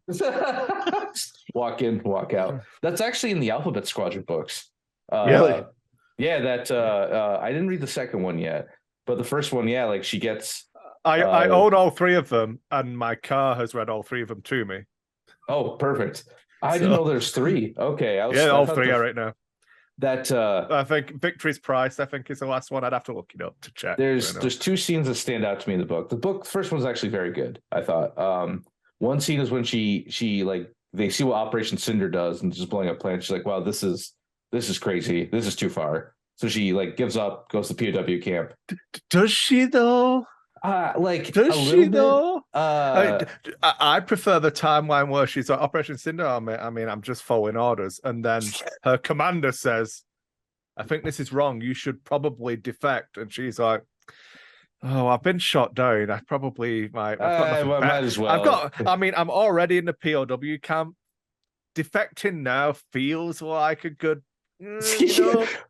Walk in, walk out. That's actually in the Alphabet Squadron books. Really? Yeah, that I didn't read the second one yet, but the first one, yeah, like she gets. I own all 3 of them, and my car has read all 3 of them to me. Oh, perfect. I didn't know there's 3. Okay, all 3 are right now. That I think Victory's Price, I think, is the last one. I'd have to look it up to check. There's 2 scenes that stand out to me in the book. The first one's actually very good, I thought. One scene is when she like, they see what Operation Cinder does and just blowing up plants. She's like, wow, this is crazy. This is too far. So she like gives up, goes to POW camp. Does she though? Does she though? I prefer the timeline where she's at Operation Cinder. I mean, I'm just following orders, and then her commander says, "I think this is wrong. You should probably defect." And she's like, "Oh, I've been shot down. I probably might. Might as well. I'm already in the POW camp. Defecting now feels like a good."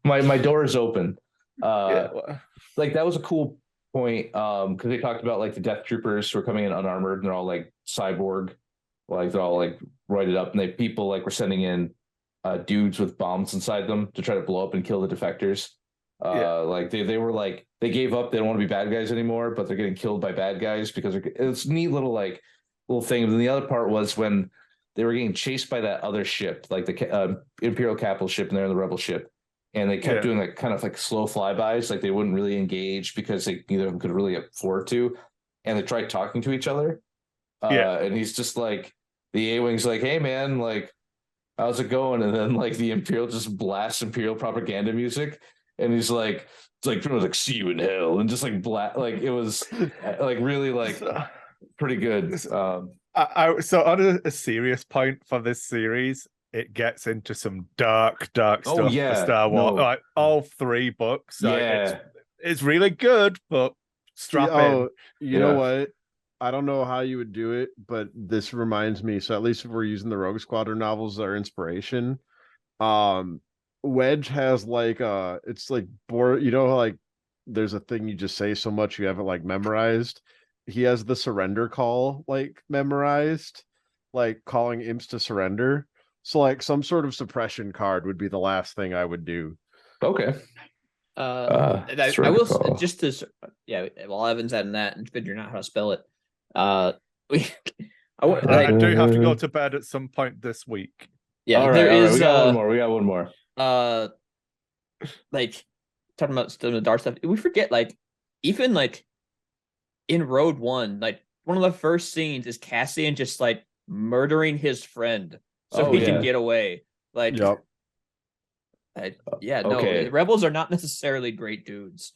My door is open. Like that was a cool point, because they talked about like the death troopers who are coming in unarmored, and they're all like cyborg, like they're all like roided up, and people like were sending in dudes with bombs inside them to try to blow up and kill the defectors. Like they were like, they gave up, they don't want to be bad guys anymore, but they're getting killed by bad guys because it's a neat little thing. And then the other part was when they were getting chased by that other ship, like the Imperial capital ship, and they're in the rebel ship. And they kept doing like kind of like slow flybys, like they wouldn't really engage because neither of them could really afford to. And they tried talking to each other. And he's just like, the A-Wing's like, hey man, like, how's it going? And then like the Imperial just blasts Imperial propaganda music. And he's like, it's like see you in hell. And just like like it was like really like pretty good. So on a serious point for this series, it gets into some dark stuff for Star Wars. Like all 3 books. It's really good, but strap in. You know what? I don't know how you would do it, but this reminds me. So at least if we're using the Rogue Squadron novels as our inspiration, Wedge has like it's like like there's a thing you just say so much you have it like memorized. He has the surrender call like memorized, like calling imps to surrender. So like some sort of suppression card would be the last thing I would do. Okay. I will just to while Evan's adding that and figuring out how to spell it. I do have to go to bed at some point this week. Yeah, all right. We got one more. Like talking about some of the dark stuff, we forget like even like in Road One, like one of the first scenes is Cassian just like murdering his friend so he can get away. Yep. The rebels are not necessarily great dudes.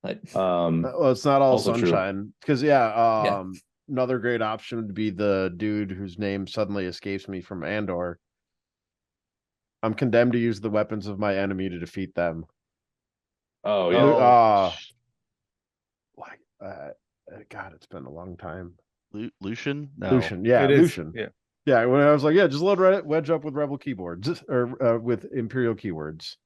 Well, it's not all sunshine because Yeah. Another great option would be the dude whose name suddenly escapes me from Andor. I'm condemned to use the weapons of my enemy to defeat them. Oh yeah. God, it's been a long time. Lucian? No. Lucian, yeah, Lucian. Yeah. When I was like, just load Wedge up with Rebel keyboards or with Imperial keywords.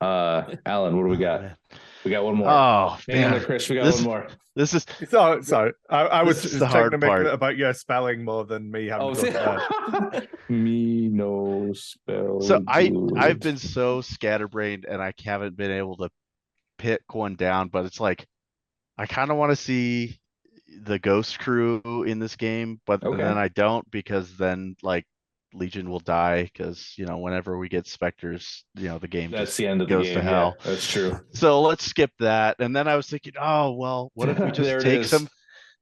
Alan, what do we got? Man. We got one more. Oh, hang on there, Chris. We got one more. This is sorry. I was the trying hard to make part it about your spelling more than me having done that. Me no spell. So I've been so scatterbrained and I haven't been able to pick one down, but it's like I kind of want to see the Ghost Crew in this game, but then I don't, because then like Legion will die, because whenever we get Spectres, the game that's the end of goes the game. to hell. Yeah, that's true. So let's skip that. And then I was thinking, oh well, what if we just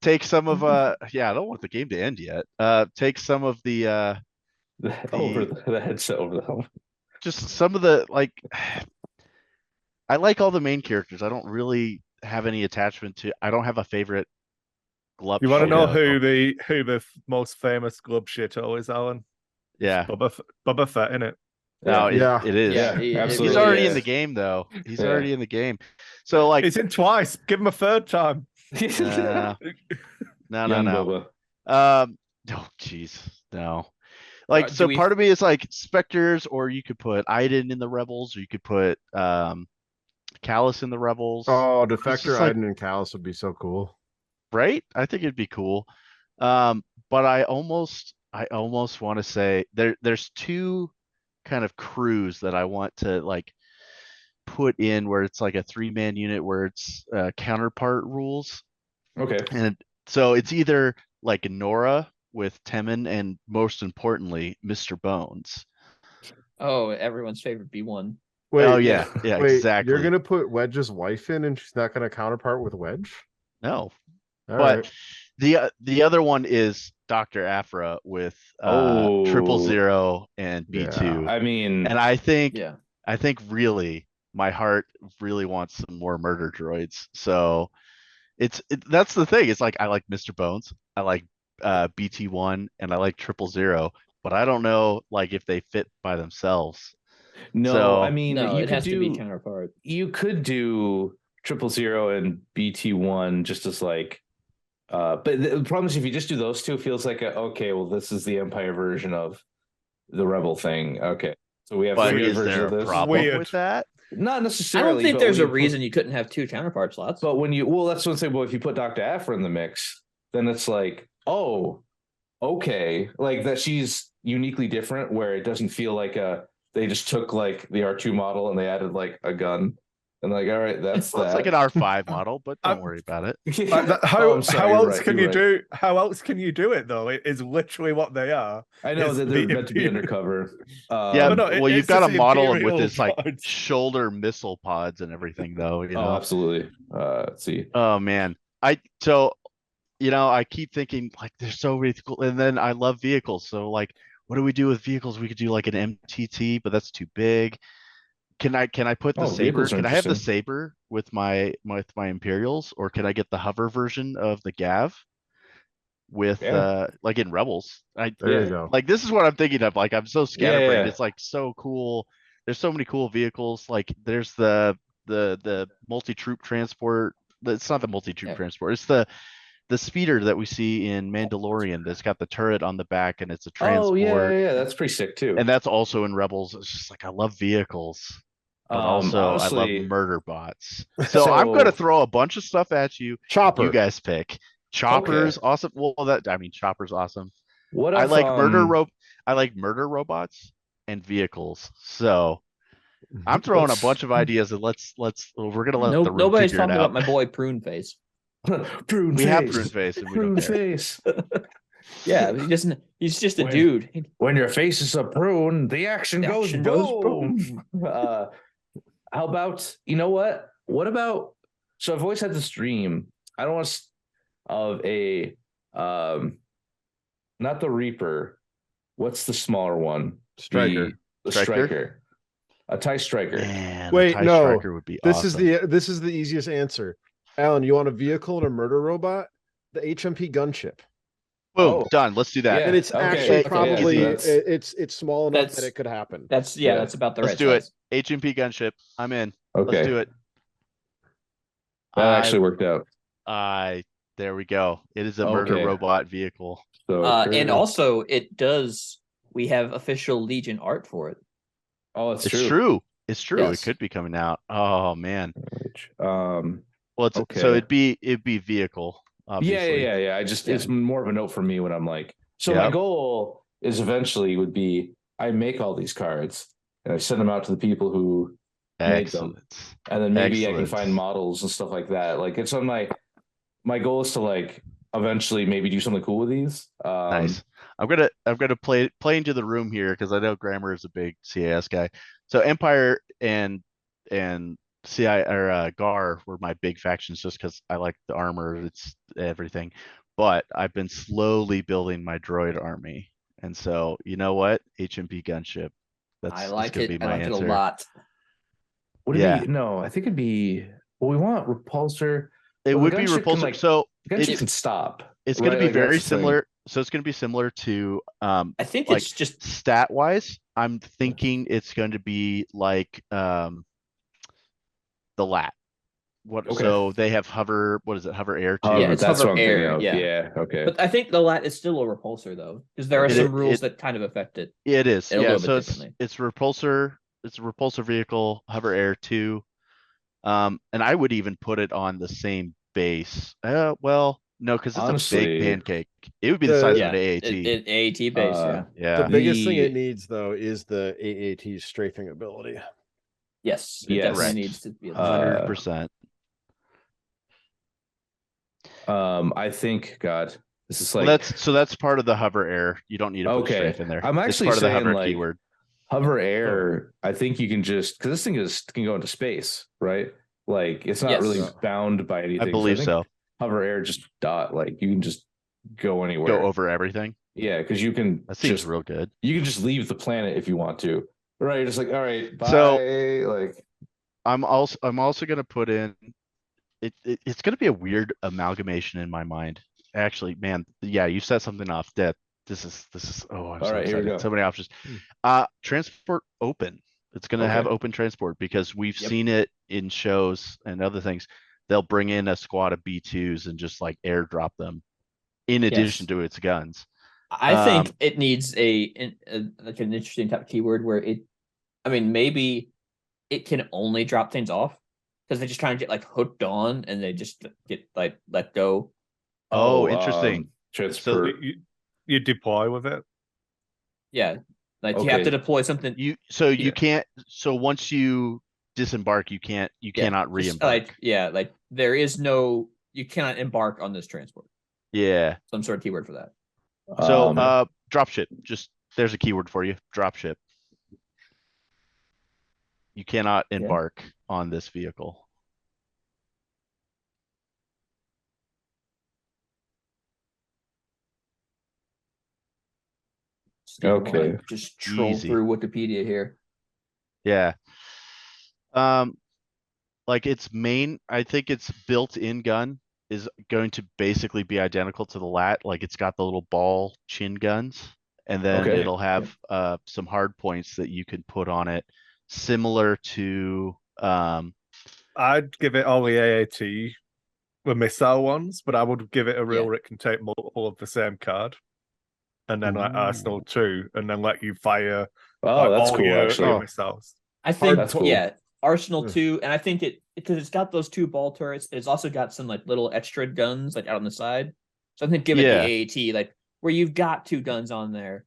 take some of I don't want the game to end yet. Take some of the over the headset over the helmet. Just some of the I like all the main characters. I don't really have any attachment to. I don't have a favorite. You want to know who the most famous glub shitto is, Alan? Yeah, Bubba Fett, innit? No, it is. Yeah, absolutely. He's already in the game, though. He's already in the game. So he's in twice. Give him a third time. No. Bubba. Oh, jeez, no. Part of me is like Spectres, or you could put Iden in the Rebels, or you could put Callus in the Rebels. Oh, Defector Iden and Callus would be so cool. Right? I think it'd be cool. But I almost want to say there's two kind of crews that I want to put in where it's like a 3-man unit where it's counterpart rules. Okay. And so it's either like Nora with Temin and most importantly, Mr. Bones. Oh, everyone's favorite B1. Wait, exactly. You're gonna put Wedge's wife in, and she's not gonna counterpart with Wedge? No. All but right. the other one is Dr. Aphra with 000 and B2. Yeah. I mean, and I think really my heart really wants some more murder droids. So that's the thing. It's like I like Mr. Bones, I like BT1, and I like 000, but I don't know if they fit by themselves. No, I mean, it has to be counterpart. You could do 000 and BT1 just as but the problem is if you just do those two, it feels like this is the Empire version of the Rebel thing. Okay, so we have three versions of this. Problem with that? Not necessarily. I don't think there's a reason you couldn't have two counterpart slots. But that's what I'm saying. Well, if you put Dr. Aphra in the mix, then it's like, oh, okay, that she's uniquely different, where it doesn't feel like they just took the R2 model and they added a gun. And all right, that's that. It's like an R5 model, but don't worry about it. How else can you do it though? It is literally what they are. I know that they're meant to be undercover. You've got to model them with this shoulder missile pods and everything, though. Oh, absolutely. Let's see. Oh man, I keep thinking they're so really cool, and then I love vehicles. So what do we do with vehicles? We could do an MTT, but that's too big. Can I put the Saber? Can I have the Saber with my Imperials, or can I get the hover version of the Gav with in Rebels? There you go. This is what I'm thinking of. I'm so scatterbrained. It's so cool. There's so many cool vehicles. There's the multi-troop transport. It's not the multi-troop transport. It's the speeder that we see in Mandalorian that's got the turret on the back and it's a transport. Oh yeah, that's pretty sick too. And that's also in Rebels. It's just I love vehicles, but also honestly, I love murder bots. So I'm going to throw a bunch of stuff at you. Chopper. You guys pick. Chopper's awesome. Well, Chopper's awesome. What I like I like murder robots and vehicles. So I'm throwing a bunch of ideas, and we're gonna let the room nobody's figure it talking out. about my boy Prune Face. Have Prune Face, and we don't care. Face. Yeah, he's just a dude. When your face is a prune, the action goes boom. How about, what about, so I've always had this dream. I don't want of a not the Reaper, what's the smaller one? Striker. The Striker? striker. A TIE striker. Man, Wait, a TIE no. Striker would be This awesome. is the easiest answer. Alan, you want a vehicle and a murder robot? The HMP gunship. Boom, Oh. done. Let's do that. Yeah. And it's Okay, actually okay, probably yeah, so it's small enough That's- that it could happen. That's Yeah. that's about the Let's right do size. it. HMP gunship. I'm in. Okay. Let's do it. That actually worked out. There we go. It is a murder Okay. robot vehicle. So And also it does. We have official Legion art for it. oh, it's It's true. true. It's true. Yes. It could be coming out. Oh man. Um, Well, it's so Okay. it'd be vehicle. Obviously. yeah. It's more of a note for me when I'm like, so my Yep. goal is eventually would be I make all these cards and I send them out to the people who made them, Excellent. and then maybe I can Excellent. find models and stuff like that. Like it's on my goal is to like eventually maybe do something cool with these. Nice. I'm gonna play into the room here because I know Grammar is a big CAS guy. So Empire and CI or Gar were my big factions just because I like the armor, it's everything. But I've been slowly building my droid army, and so you know what, HMP gunship. I like gonna it. be I my like it a answer. lot. Would it Yeah. be no? I think it'd be. Well, we want repulsor. It Well, the would be gunship can, repulsor. like, So Gunship can stop. it's going right? to be Like, very that's the thing. similar. So it's going to be similar to I think like it's just stat wise. I'm thinking it's going to be like the lat. What? Okay. So they have hover. What is it? Hover air too. Yeah, it's that's hover what I'm thinking air, of. yeah. Yeah. Okay. but I think the lat is still a repulsor though, because there are It- some rules it- that kind of affect it. It is. It'll Yeah. go a bit So differently. it's repulsor. It's a repulsor vehicle. Hover air 2. And I would even put it on the same base. Well, no, because it's a Honestly, big pancake. It would be the size of an AAT. AAT base, Uh, yeah. The Yeah. biggest thing The- it needs though is the AAT strafing ability. Yes, it Yes. definitely Correct. needs to be. 100%. I think God, this is Well, like that's part of the hover air. You don't need to put Okay. strafe in there. I'm It's actually part of the saying, hover like, keyword. hover air. I think you can just because this thing can go into space, right? Like it's not Yes. really bound by anything. I believe think so. Hover air just like you can just go anywhere. Go over everything. Yeah, because you can That seems just real good. you can just leave the planet if you want to. Right? You're just like, all right, bye. So- like I'm also gonna put in it's gonna be a weird amalgamation in my mind. Actually, man, yeah, you set something off. That this is oh, I'm All so right, here we excited. go. So many options. Transport open. It's gonna have Okay. open transport because we've Yep. seen it in shows and other things. They'll bring in a squad of B2s and just like airdrop them in addition Yes. to its guns. I think it needs like an interesting type of keyword where I mean, maybe it can only drop things off because they just kind of get like hooked on and they just get like let go. Oh, interesting. Transfer. You deploy with it. Yeah, like you have Okay. to deploy something. You Yeah. can't. So once you disembark, you cannot just, re-embark. like there is no, you cannot embark on this transport. Yeah. Some sort of keyword for that. So Um, dropship. Just there's a keyword for you. Dropship. You cannot embark on this vehicle. Okay. Just troll Easy. through Wikipedia here. Yeah. Like its main, I think its built-in gun is going to basically be identical to the lat. Like it's got the little ball chin guns, and then Okay. it'll have some hard points that you can put on it, similar to I'd give it all the AAT with missile ones, but I would give it a reel Yeah. where it can take multiple of the same card. And then like Ooh. Arsenal 2, and then let you fire Oh, like, that's all cool. your Actually, missiles. I think that's cool. yeah, Arsenal Hmm. 2, and I think because it's got those 2 ball turrets, it's also got some like little extra guns like out on the side. So I think give it Yeah. the AAT, like where you've got 2 guns on there.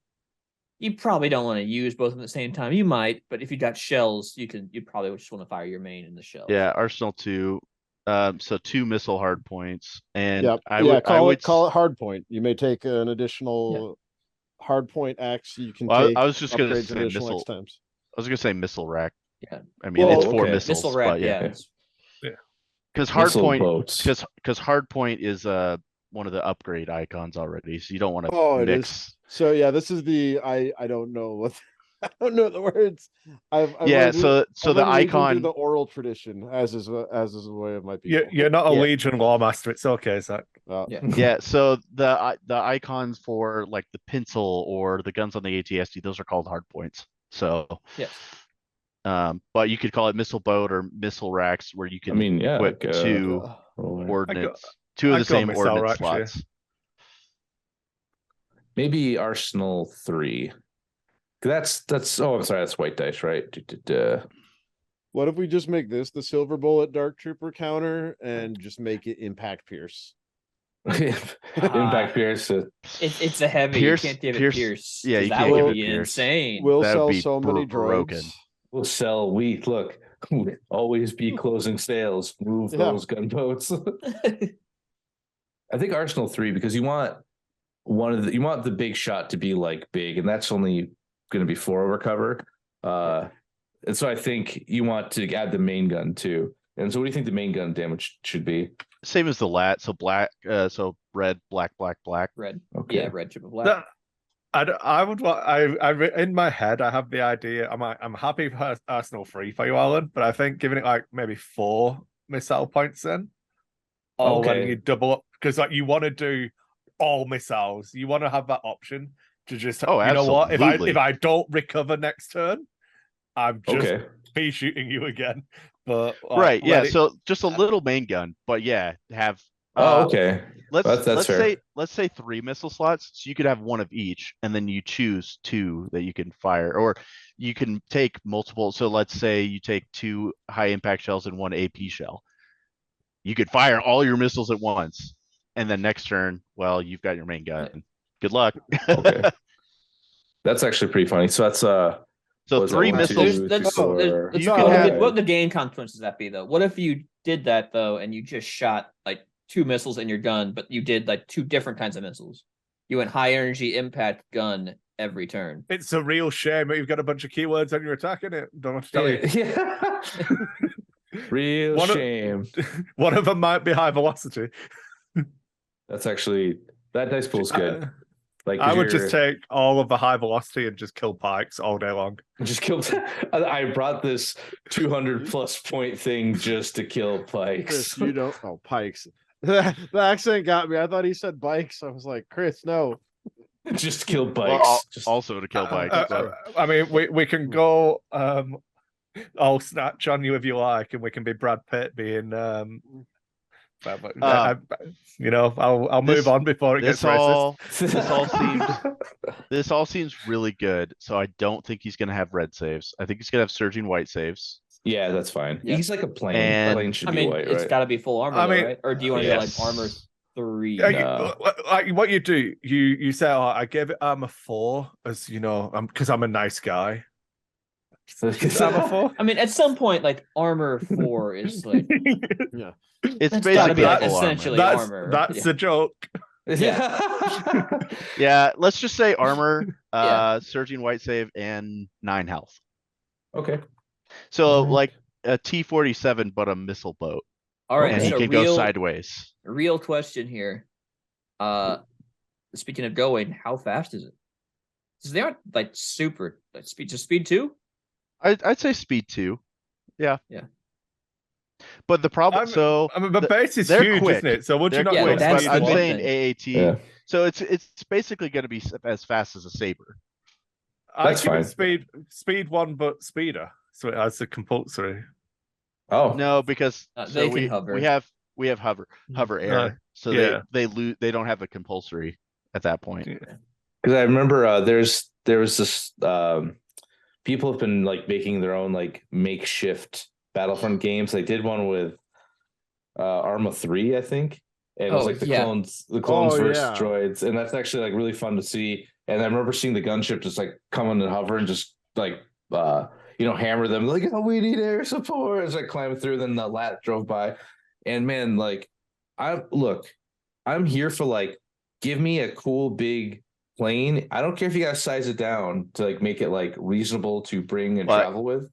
You probably don't want to use both at the same time. You might, but if you got shells, you probably just want to fire your main in the shells. yeah, Arsenal 2. So 2 missile hard points, and Yep. I would call it hard point. You may take an additional hard point X. You can Well, take I was just gonna upgrades say an additional missile. X times. I was gonna say missile rack. Yeah. I mean, Well, it's 4 okay. missiles, Missile rack, but yeah. Because hard Missile point, boats. because hard point is one of the upgrade icons already, so you don't want to it mix. is. So yeah, this is the I don't know what I don't know the words. I've Yeah, learned so I've the learned Legion through icon. the oral tradition, as is the way of my people. You're not a Yeah. Legion lore master. It's okay, Zach. Yeah. Yeah, so the icons for like the pencil or the guns on the ATSD, those are called hard points. So Yes. but you could call it missile boat or missile racks, where you can I mean, yeah, equip like, two ordnance, two of I'd the go same missile ordnance racks, yeah. slots. maybe Arsenal 3. That's oh, I'm sorry, that's white dice, right? What if we just make this the silver bullet dark trooper counter and just make it impact pierce? Impact Pierce. It's a heavy. Pierce- You can't give Pierce- it Pierce. yeah, 'cause you that can't would give it be Pierce. insane. We'll That would sell be so many broken. droids. We'll sell wheat. Look, always be closing sales. Move Yeah. those gunboats. I think Arsenal 3, because you want you want the big shot to be like big, and that's only going to be 4 over cover. And so I think you want to add the main gun too. And so what do you think the main gun damage should be? Same as the lat, so black, so red, black, black, black. Red. Okay. Yeah, red triple black. That, I would want. In my head, I have the idea. I'm happy for Arsenal 3 for you, Alan, but I think giving it like maybe 4 missile points in, or when Okay. you double up, because like you want to do all missiles, you want to have that option to just. Oh, you know what? absolutely. If I don't recover next turn, I'm just Okay. be shooting you again. But Right, yeah. let it- So just a little main gun, but yeah, have Oh, okay. let's fair. let's say 3 missile slots, so you could have 1 of each, and then you choose 2 that you can fire, or you can take multiple. So let's say you take 2 high impact shells and 1 AP shell. You could fire all your missiles at once, and then next turn, well, you've got your main gun. Good luck. Okay. That's actually pretty funny. So that's So what was that, 3 one, missiles. two, Let's- three, let's- four, let's You go. can have- What would the gain consequences that be though? What if you did that though, and you just shot like 2 missiles in your gun, but you did like 2 different kinds of missiles? You went high energy impact gun every turn. it's a real shame that you've got a bunch of keywords on your attack in it. Don't have to tell you. Yeah. Real One of- shame. One of them might be high velocity. That's actually that dice pool's good. Like I would you're- just take all of the high velocity and just kill pikes all day long. just killed. I brought this 200 plus point thing just to kill pikes. Chris, you don't. Oh, pikes. The accent got me. I thought he said bikes. I was like, Chris, no. just kill Well, pikes. Just- also to kill pikes. but- I mean, we can go all snatch on you if you like, and we can be Brad Pitt being you know, I'll This- move on before it gets this racist. all seems really good. So I don't think he's gonna have red saves. I think he's gonna have surging white saves. yeah, that's fine. Yeah. He's like a plane. And- Plane should I be mean, white, it's right? got to be full armor, I though, mean, right? Or do you want to yes. go like armor 3? Yeah, No. like what you do, you say, "Oh, I gave it armor 4," as you know, because I'm a nice guy. It's armor 4. I mean, at some point, like armor 4 is like It's that's gotta basically be like full armor. essentially That's armor. that's yeah. a joke. Yeah, let's just say armor, Yeah. surging white save, and 9 health. Okay. So Alright. like a T-47, but a missile boat, All right, and he so can go sideways. real question here. Speaking of going, how fast is it? Because they aren't like super like speed 2. I'd say speed 2. Yeah. Yeah. But the problem, I mean, the base is they're huge, quick. isn't it? So would you They're not Yeah, go quick, that's but the I'm big saying thing. AAT. Yeah. So it's basically going to be as fast as a saber. I That's give it fine. speed 1, but speeder, so it has the compulsory. Oh, No, because They so can hover. we have hover air, so yeah. they don't have a compulsory at that point. because I remember there was this people have been like making their own like makeshift Battlefront games. They did one with Arma 3, I think. And it was Oh, like the yeah. clones Oh, versus yeah. droids. And that's actually like really fun to see. And I remember seeing the gunship just like come on and hover and just like hammer them like, oh, we need air support. It's like climbing through. Then the lat drove by. And man, like I'm here for like, give me a cool big plane. I don't care if you guys size it down to like make it like reasonable to bring and But- travel with.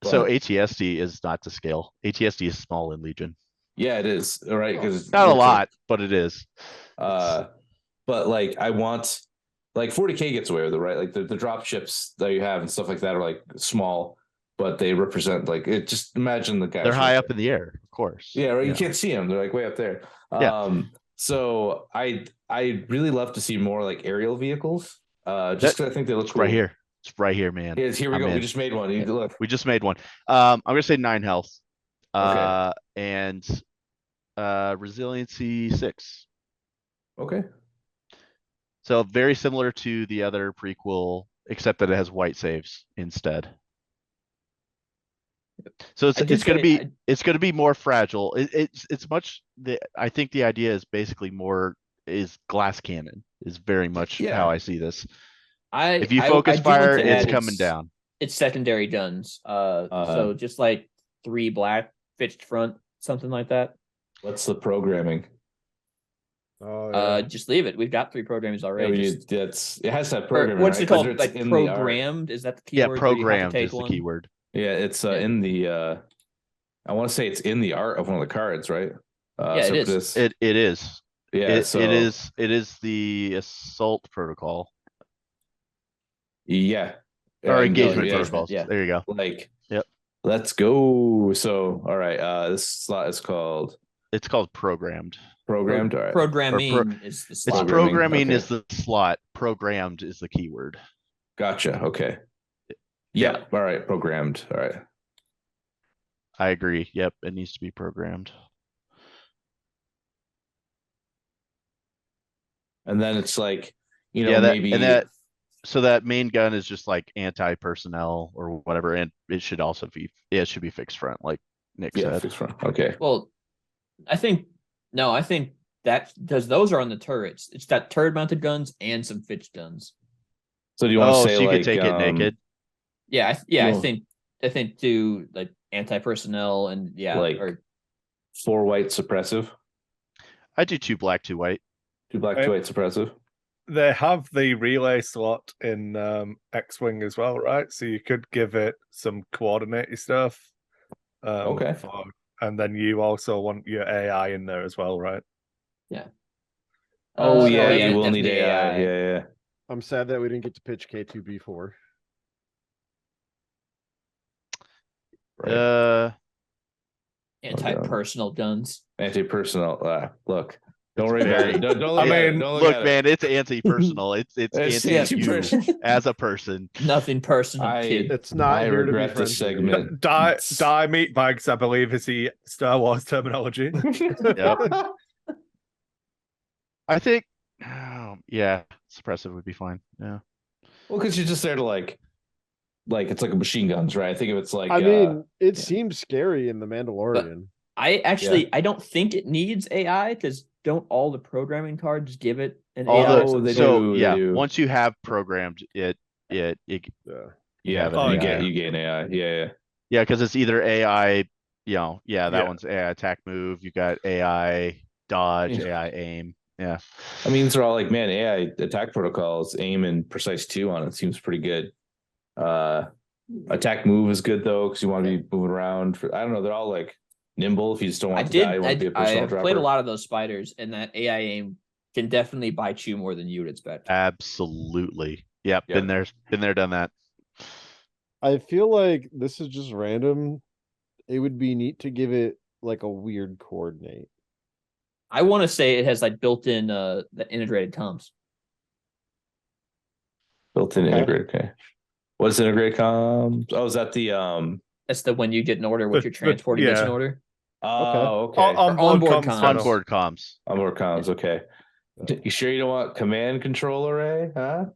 So But- ATSD is not to scale. ATSD is small in Legion. Yeah, it is. All right, because Not a lot, but it is. But like I want like 40K gets away with it, right? Like the drop ships that you have and stuff like that are like small, but they represent like it. Just imagine the guys. They're high up in the air, of course. Yeah, right. You can't see them. They're like way up there. Yeah. So I really love to see more like aerial vehicles. Just because I think they look cool. Right here. It's right here, man. Yeah, here we go. We just made one. You look. We just made one. I'm gonna say 9 health. Okay. And resiliency 6. Okay. So very similar to the other prequel, except that it has white saves instead. So it's gonna be more fragile. It's much I think the idea is basically more is glass cannon is very much how I see this. If you focus fire, it's coming down. It's secondary guns. So just like 3 black fixed front, something like that. What's the programming? Just leave it. We've got 3 programs already. Yeah, it has that programming. What's it called? Like programmed? Is that the keyword? Yeah, programmed is the keyword. Yeah, it's in the. I want to say it's in the art of one of the cards, right? Yeah, it is. It is. Yeah, it is the assault protocol. Yeah. Or engagement protocols. Yeah. There you go. Like. Yep. Let's go. So, all right. This slot is called. It's called programmed. Programmed. All right. Programming is the slot. It's programming is the slot. Programmed is the keyword. Gotcha. Okay. Yeah. All right. Programmed. All right. I agree. Yep. It needs to be programmed. And then it's like, maybe. So that main gun is just like anti-personnel or whatever, and it should also be it should be fixed front, like Nick said. Fixed front. Okay. Well, I think that because those are on the turrets. It's got turret mounted guns and some fixed guns. So do you want to say so you like, could take it naked? Yeah, I think do like anti-personnel and or 4 white suppressive. I do 2 black, 2 white. 2 black, 2 white suppressive. They have the relay slot in X-Wing as well, right? So you could give it some coordinate stuff. Okay. And then you also want your AI in there as well, right? Yeah. You will need AI. Yeah. I'm sad that we didn't get to pitch K2B4. Right. Anti-personal guns. Anti-personal. Look. Don't worry about it. Don't look at it. Look, man, it's anti-personal. It's anti-you as a person. Nothing personal. It's not. I regret this segment. Die meat bags, I believe, is the Star Wars terminology. Yep. I think, suppressive would be fine. Yeah. Well, because you're just there to like it's like a machine guns, right? I think if it's like. I mean, it seems scary in The Mandalorian. I don't think it needs AI because don't all the programming cards give it an AI? They do. Once you have programmed it. You get an AI. Yeah, because it's either AI. That one's AI attack move. You got AI dodge, AI aim. Yeah. I mean, these are all like, man, AI attack protocols, aim and precise 2 on it seems pretty good. Attack move is good though because you want to be moving around. I don't know. They're all like nimble if you just don't want to die. You want to be a personal dropper. I played a lot of those spiders, and that AI aim can definitely bite you more than you would expect. Absolutely. Yep. Been there, done that. I feel like this is just random. It would be neat to give it like a weird coordinate. I want to say it has like built-in the integrated comms. Built-in integrated. Okay. What is integrated comms? Oh, is that the That's the when you get an order, what your transporting gets an order. Oh, okay. Onboard comms. Onboard comms. Onboard comms. Okay. You sure you don't want command control array? Huh?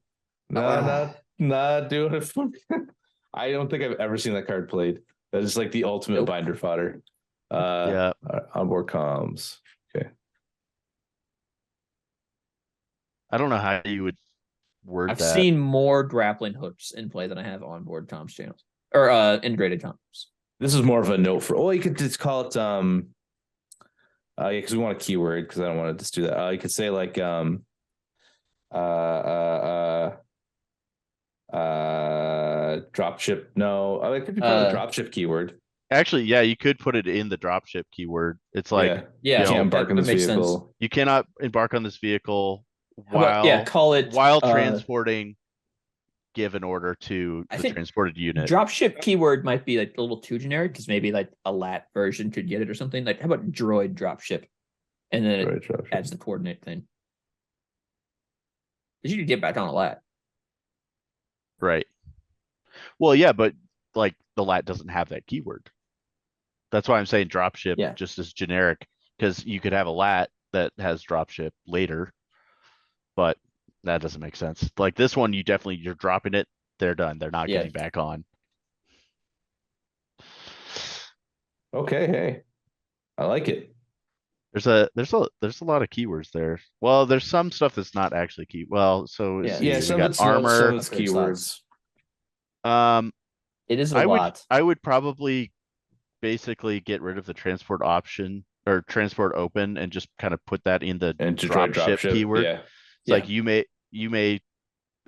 No, not doing it for me. I don't think I've ever seen that card played. That is like the ultimate binder fodder. Onboard comms. Okay. I don't know how you would word I've that. seen more grappling hooks in play than I have onboard comms channels or integrated comms. This is more of a note for. You could just call it because we want a keyword because I don't want to just do that. You could say like dropship. No, I could be part of the dropship keyword. Actually, yeah, you could put it in the dropship keyword. It's like, Yeah, you can't know, embark on that this makes sense. vehicle. you cannot embark on this vehicle How about, while call it transporting. Give an order to I the think transported unit. Dropship keyword might be like a little too generic because maybe like a lat version could get it or something. Like, how about droid dropship? And then it adds the coordinate thing. Because you could get back on a lat. Right. Well, yeah, but like the lat doesn't have that keyword. That's why I'm saying dropship just as generic, because you could have a lat that has dropship later, but that doesn't make sense. Like this one, you're dropping it, they're done. They're not getting back on. Okay, hey. I like it. There's a lot of keywords there. Well, there's some stuff that's not actually key. Well, so we got armor. Some of it's keywords. It is a lot. I would probably basically get rid of the transport option or transport open and just kind of put that in the dropship keyword. Yeah. It's like you may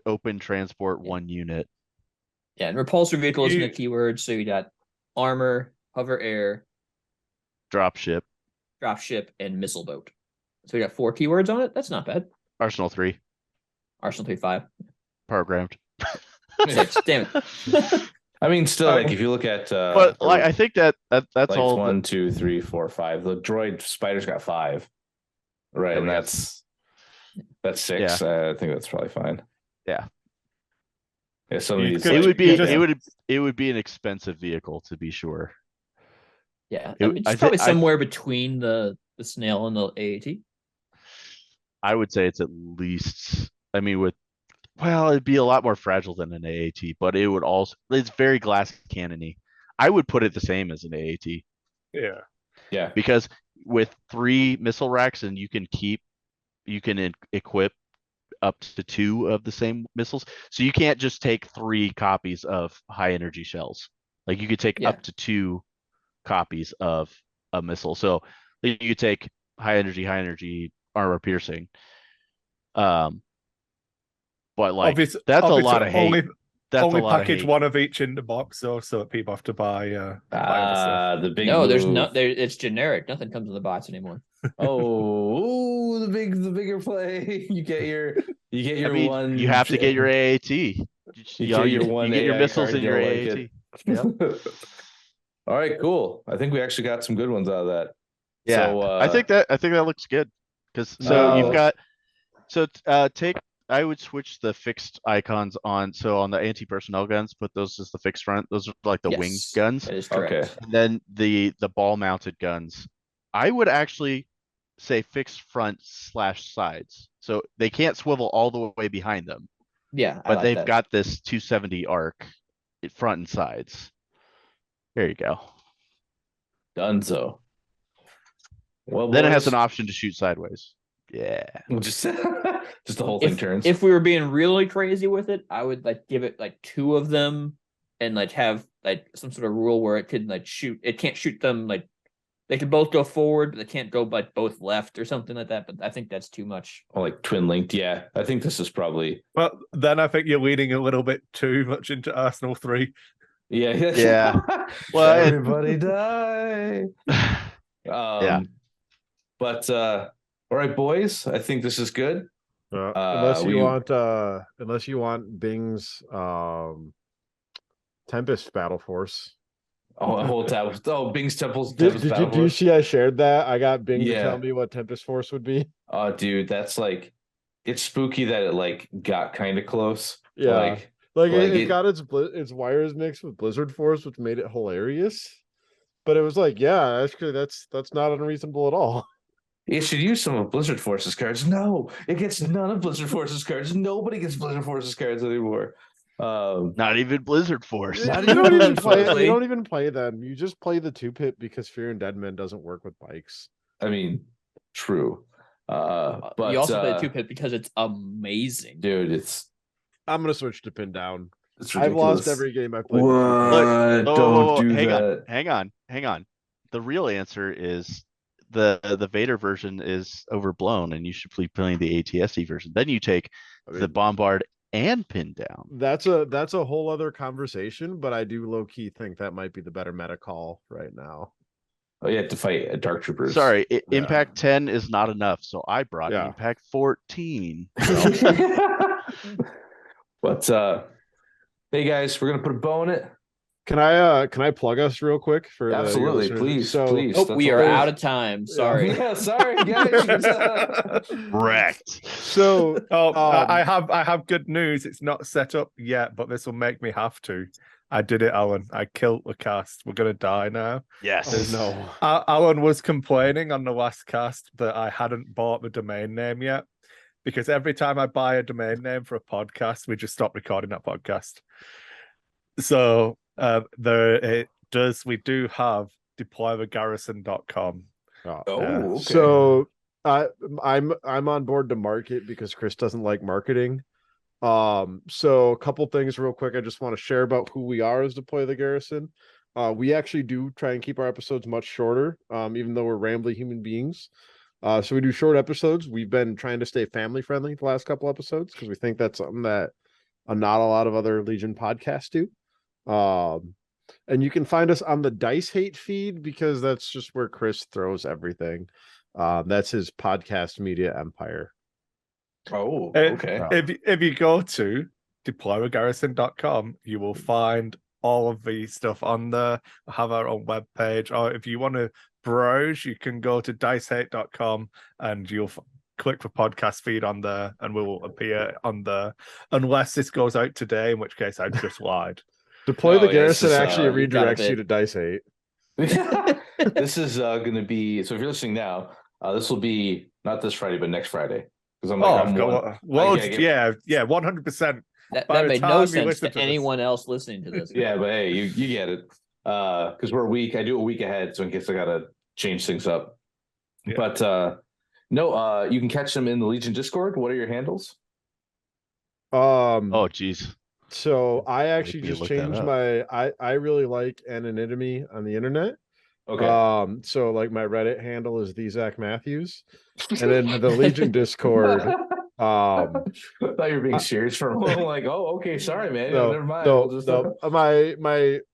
open transport one unit. Yeah, and repulsor vehicle isn't a keyword, so you got armor, hover air, dropship, and missile boat. So we got 4 keywords on it. That's not bad. Arsenal 3. Arsenal 3 5. Programmed. 6. Damn it. I mean, still, like if you look at, but like I think that's like all. 1, 2, 3, 4, 5. The droid spider's got 5, right? And that's 6. Yeah. I think that's probably fine. Yeah. Yeah. Some of these, it would be an expensive vehicle to be sure. Yeah, it's probably somewhere between the snail and the AAT. I would say it's at least. I mean, it'd be a lot more fragile than an AAT, but it's very glass cannony. I would put it the same as an AAT. Yeah. Yeah. Because with 3 missile racks and you can equip up to 2 of the same missiles. So you can't just take 3 copies of high energy shells. Like you could take up to 2 copies of a missile. So you could take high energy armor piercing. But like that's a lot of hate. Only package 1 of each in the box, so people have to buy. The big. No, there's no. It's generic. Nothing comes in the box anymore. the bigger play. You get your one. You have to get your AAT. You get your missiles in your AAT. Yep. All right, cool. I think we actually got some good ones out of that. Yeah, so, I think that looks good. Because you've got I would switch the fixed icons on. So on the anti-personnel guns, put those as the fixed front. Those are like the wing guns. That is correct. Okay. And then the ball mounted guns, I would actually say fixed front / sides. So they can't swivel all the way behind them. Yeah. But they've got this 270 arc front and sides. There you go. Dunzo. Well, then it has an option to shoot sideways. Yeah. Just the whole thing turns. If we were being really crazy with it, I would like give it like 2 of them and like have like some sort of rule where it could like shoot. It can't shoot them like they can both go forward, but they can't go like both left or something like that. But I think that's too much. Or like twin linked. Yeah, I think this is probably. Well, then I think you're leaning a little bit too much into Arsenal 3. Yeah. Well, everybody die. Yeah. But all right, boys. I think this is good. Unless you want Bing's Tempest Battle Force. Bing's Tempest Did Battle Force. you see I shared that? I got Bing to tell me what Tempest Force would be. Oh, dude, that's like, it's spooky that it like got kind of close. Yeah, it got its wires mixed with Blizzard Force, which made it hilarious. But it was like, yeah, actually, that's not unreasonable at all. It should use some of Blizzard Force's cards. No, it gets none of Blizzard Force's cards. Nobody gets Blizzard Force's cards anymore. Not even Blizzard Force. You don't even play them. You just play the 2-pit because Fear and Deadman doesn't work with bikes. I mean, true. But you also play the 2-pit because it's amazing, dude. I'm gonna switch to pin down. I've lost every game I played. Don't do that. Hang on. The real answer is the Vader version is overblown, and you should be playing the ATSE version. Then you take the Bombard and pinned down. That's a whole other conversation, but I do low key think that might be the better meta call right now. Oh, you have to fight Dark Troopers. Sorry, Impact 10 is not enough, so I brought Impact 14. But hey guys, we're gonna put a bow in it. Can I plug us real quick for absolutely please? Please. Oh, we are out of time. Sorry. Yeah, sorry guys. Wrecked. So I have good news. It's not set up yet, but this will make me have to. I did it, Alan. I killed the cast. We're gonna die now. Yes. Oh, no. Alan was complaining on the last cast that I hadn't bought the domain name yet, because every time I buy a domain name for a podcast, we just stop recording that podcast. So we do have deploythegarrison.com. Okay. So I'm on board to market because Chris doesn't like marketing. So a couple things real quick I just want to share about who we are as Deploy the Garrison. We actually do try and keep our episodes much shorter, even though we're rambly human beings. So we do short episodes. We've been trying to stay family friendly the last couple episodes because we think that's something that not a lot of other Legion podcasts do. And you can find us on the Dice Hate feed because that's just where Chris throws everything. That's his podcast media empire. Oh, okay. If you go to deploythegarrison.com, you will find all of the stuff on there. We have our own webpage, or if you want to browse, you can go to dicehate.com and you'll click the podcast feed on there and we will appear on there, unless this goes out today, in which case I just lied. Deploy the Garrison actually redirects you to Dice Hate. This is going to be, so if you're listening now, this will be not this Friday, but next Friday. Because I'm like, 100%. That made no sense to anyone else listening to this. Yeah, but hey, you get it. Because we're a week. I do a week ahead, so in case I gotta change things up. Yeah. But no, you can catch them in the Legion Discord. What are your handles? Oh geez. So I actually just changed I really like anonymity on the internet. Okay. So like my Reddit handle is the Zach Matthews, and then the Legion Discord. I thought you were being serious for a moment. Like, oh, okay, sorry, man. No, never mind.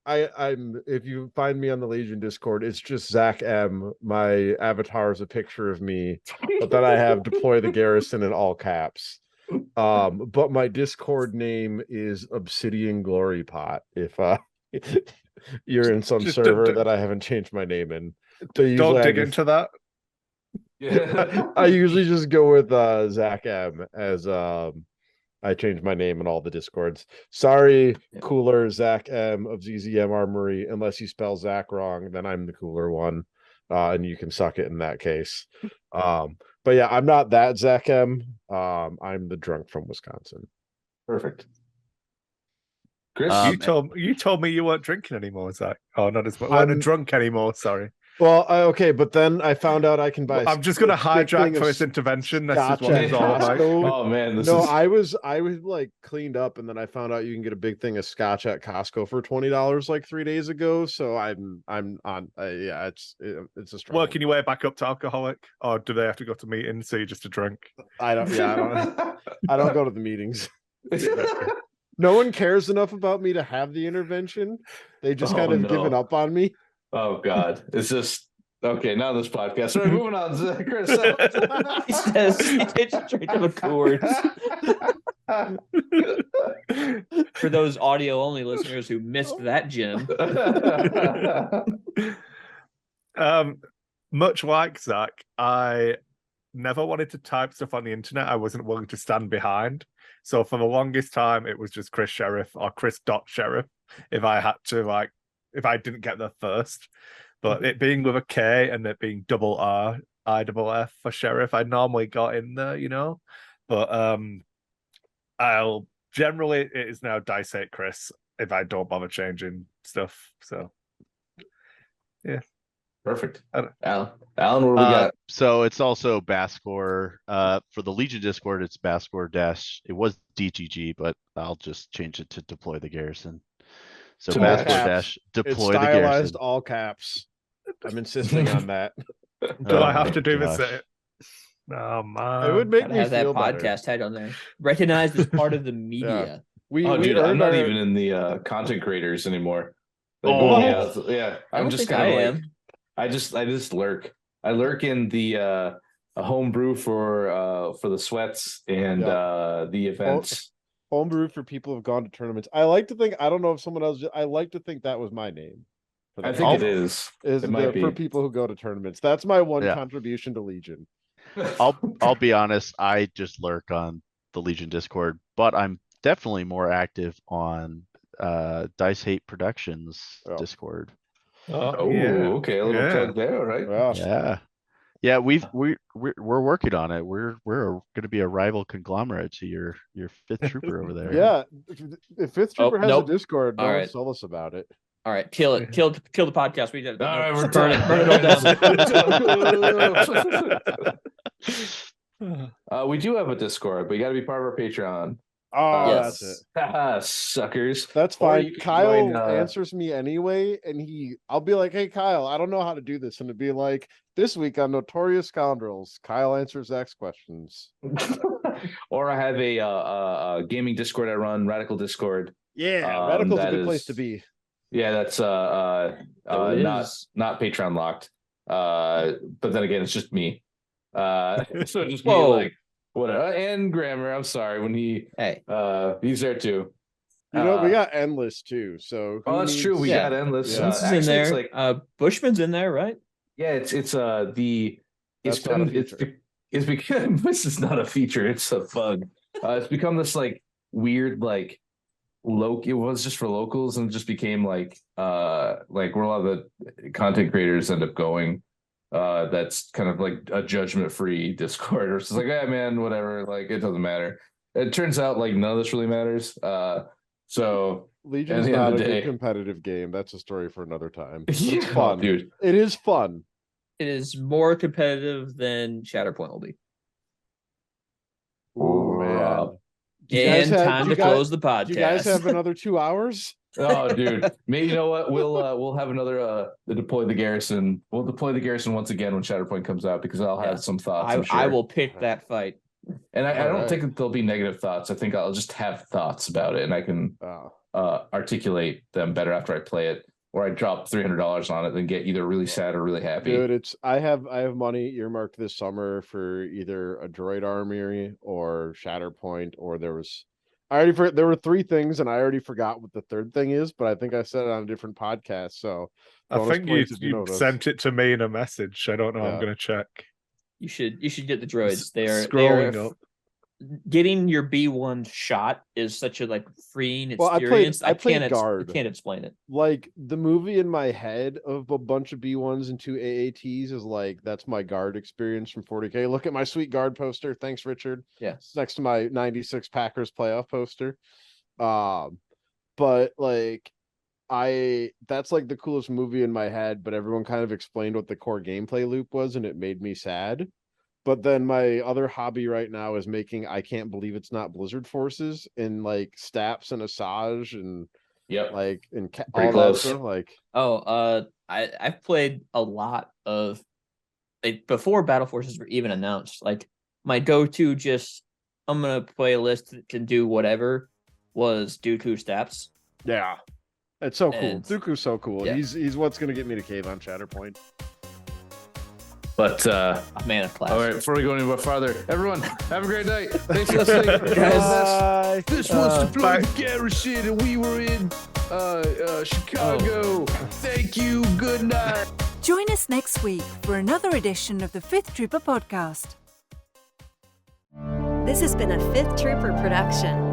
I'm if you find me on the Legion Discord, it's just Zach M. My avatar is a picture of me, but then I have Deploy the Garrison in all caps. But my Discord name is Obsidian Glory Pot. If you're in some server that I haven't changed my name in, so don't dig into that. Yeah. I usually just go with Zach M as I change my name in all the Discords. Sorry, cooler Zach M of ZZM Armory. Unless you spell Zach wrong, then I'm the cooler one, and you can suck it in that case. But yeah, I'm not that Zach M. I'm the drunk from Wisconsin. Perfect. Chris, you told me you weren't drinking anymore, Zach. Oh, not as much. I'm drunk anymore. Sorry. Well, okay, but then I found out I can buy. I'm just going to hijack for this intervention. This is what it's all about. Oh man, I was like cleaned up, and then I found out you can get a big thing of scotch at Costco for $20 like 3 days ago. So I'm on. It's a struggle. Working your way back up to alcoholic, or do they have to go to meetings so you just a drink? I don't go to the meetings. No one cares enough about me to have the intervention. They just kind of given up on me. Oh God, it's just okay. Now this podcast. All right, moving on, Chris. He says he takes straight to the Coors. For those audio only listeners who missed that gem. Much like Zach, I never wanted to type stuff on the internet I wasn't willing to stand behind. So for the longest time, it was just Chris Sheriff or Chris.Sheriff if I had to, if I didn't get there first. But it being with a K and it being double R, IFF for Sheriff, I normally got in there, But I'll generally, it is now Dice Hate Chris if I don't bother changing stuff. So, yeah. Perfect. Alan, what do we got? So it's also Bascore. For the Legion Discord, it's Bascore dash. It was DGG, but I'll just change it to Deploy the Garrison. So Bascore dash Deploy the Garrison. All caps. I'm insisting on that. Do I have to do this? Oh man, It would make Gotta me have that feel better. podcast tag on there. Recognized as part of the media. We dude, I'm earned not our- even in the content creators anymore. Like, Oh. yeah. I I'm don't just think kind I of like, am. I just lurk. I lurk in the a homebrew for the sweats and the events. Homebrew for people who've gone to tournaments. I like to think, I don't know if someone else, I like to think that was my name. I think it is. Is It might be. for people who go to tournaments. That's my one Yeah. contribution to Legion. I'll be honest, I just lurk on the Legion Discord, but I'm definitely more active on Dice Hate Productions Discord. Oh, okay, a little plug there, all right? Yeah, we're working on it. We're going to be a rival conglomerate to your fifth trooper over there. Yeah, if fifth trooper has nope. a Discord, All don't right. tell us about it. All right, kill it. Kill the podcast. We did it. All right, we're burn done. it down. We do have a Discord, but you got to be part of our Patreon. Oh, Yes. that's it. Suckers. That's Or fine. you can Kyle join, answers me anyway, and I'll be like, "Hey, Kyle, I don't know how to do this," and it'd be like, "This week on Notorious Scoundrels, Kyle answers Zach's questions." Or I have a gaming Discord I run, Radical Discord. Yeah, Radical's a that good place is- to be. Yeah, that's it not Patreon locked. But then again, it's just me. So just me, Whoa. like whatever. And Grammar, I'm sorry when he's there too. You know, we got Endless too. So Oh, that's true. We got Endless. Yeah. This is in Actually, there. it's like Bushman's in there, right? yeah, it's That's not a feature. it's become this is not a feature. It's a bug. It's become this like weird like it was just for locals and it just became like where a lot of the content creators end up going. That's kind of like a judgment-free Discord or it's like, yeah, man, whatever, like it doesn't matter. It turns out like none of this really matters. So Legion's at the end not of a the day- good competitive game. That's a story for another time. Yeah, It's fun, dude. It is fun. It is more competitive than Shatterpoint will be. Oh man. Time to close the podcast. Do you guys have another 2 hours? Oh, dude. Maybe you know what? We'll have another deploy the garrison. We'll deploy the garrison once again when Shatterpoint comes out because I'll have some thoughts. I'm sure. I will pick that fight. And I don't Alright. think that there'll be negative thoughts. I think I'll just have thoughts about it and I can articulate them better after I play it. Or I drop $300 on it and get either really sad or really happy. Dude, I have money earmarked this summer for either a droid army or Shatterpoint, or there were 3 things and I already forgot what the third thing is, but I think I said it on a different podcast. So I bonus think points if you notice. sent it to me in a message. I don't know. I'm Yeah. going to check. You should get the droids. They are Scrolling up. Getting your B1 shot is such a like freeing Well, experience. I played I guard. can't explain it. Like the movie in my head of a bunch of B1s and 2 AATs is like that's my guard experience from 40K. Look at my sweet guard poster. Thanks, Richard. Yeah. It's next to my 96 Packers playoff poster. But like that's like the coolest movie in my head, but everyone kind of explained what the core gameplay loop was and it made me sad. But then my other hobby right now is making I can't believe it's not Blizzard forces in like Staps and Asajj and like and all close. that stuff. Like I've played a lot of like before Battle Forces were even announced. Like my go-to I'm gonna play a list that can do whatever was Dooku Staps. yeah, it's so cool. And- Dooku's so cool. yeah. He's what's gonna get me to cave on Shatterpoint. But A man of class. all right, before we go any more farther, everyone, have a great night. Thanks for listening. Bye. This was Deploy the Garrison, and we were in Chicago. Thank you. Good night. Join us next week for another edition of the Fifth Trooper Podcast. This has been a Fifth Trooper production.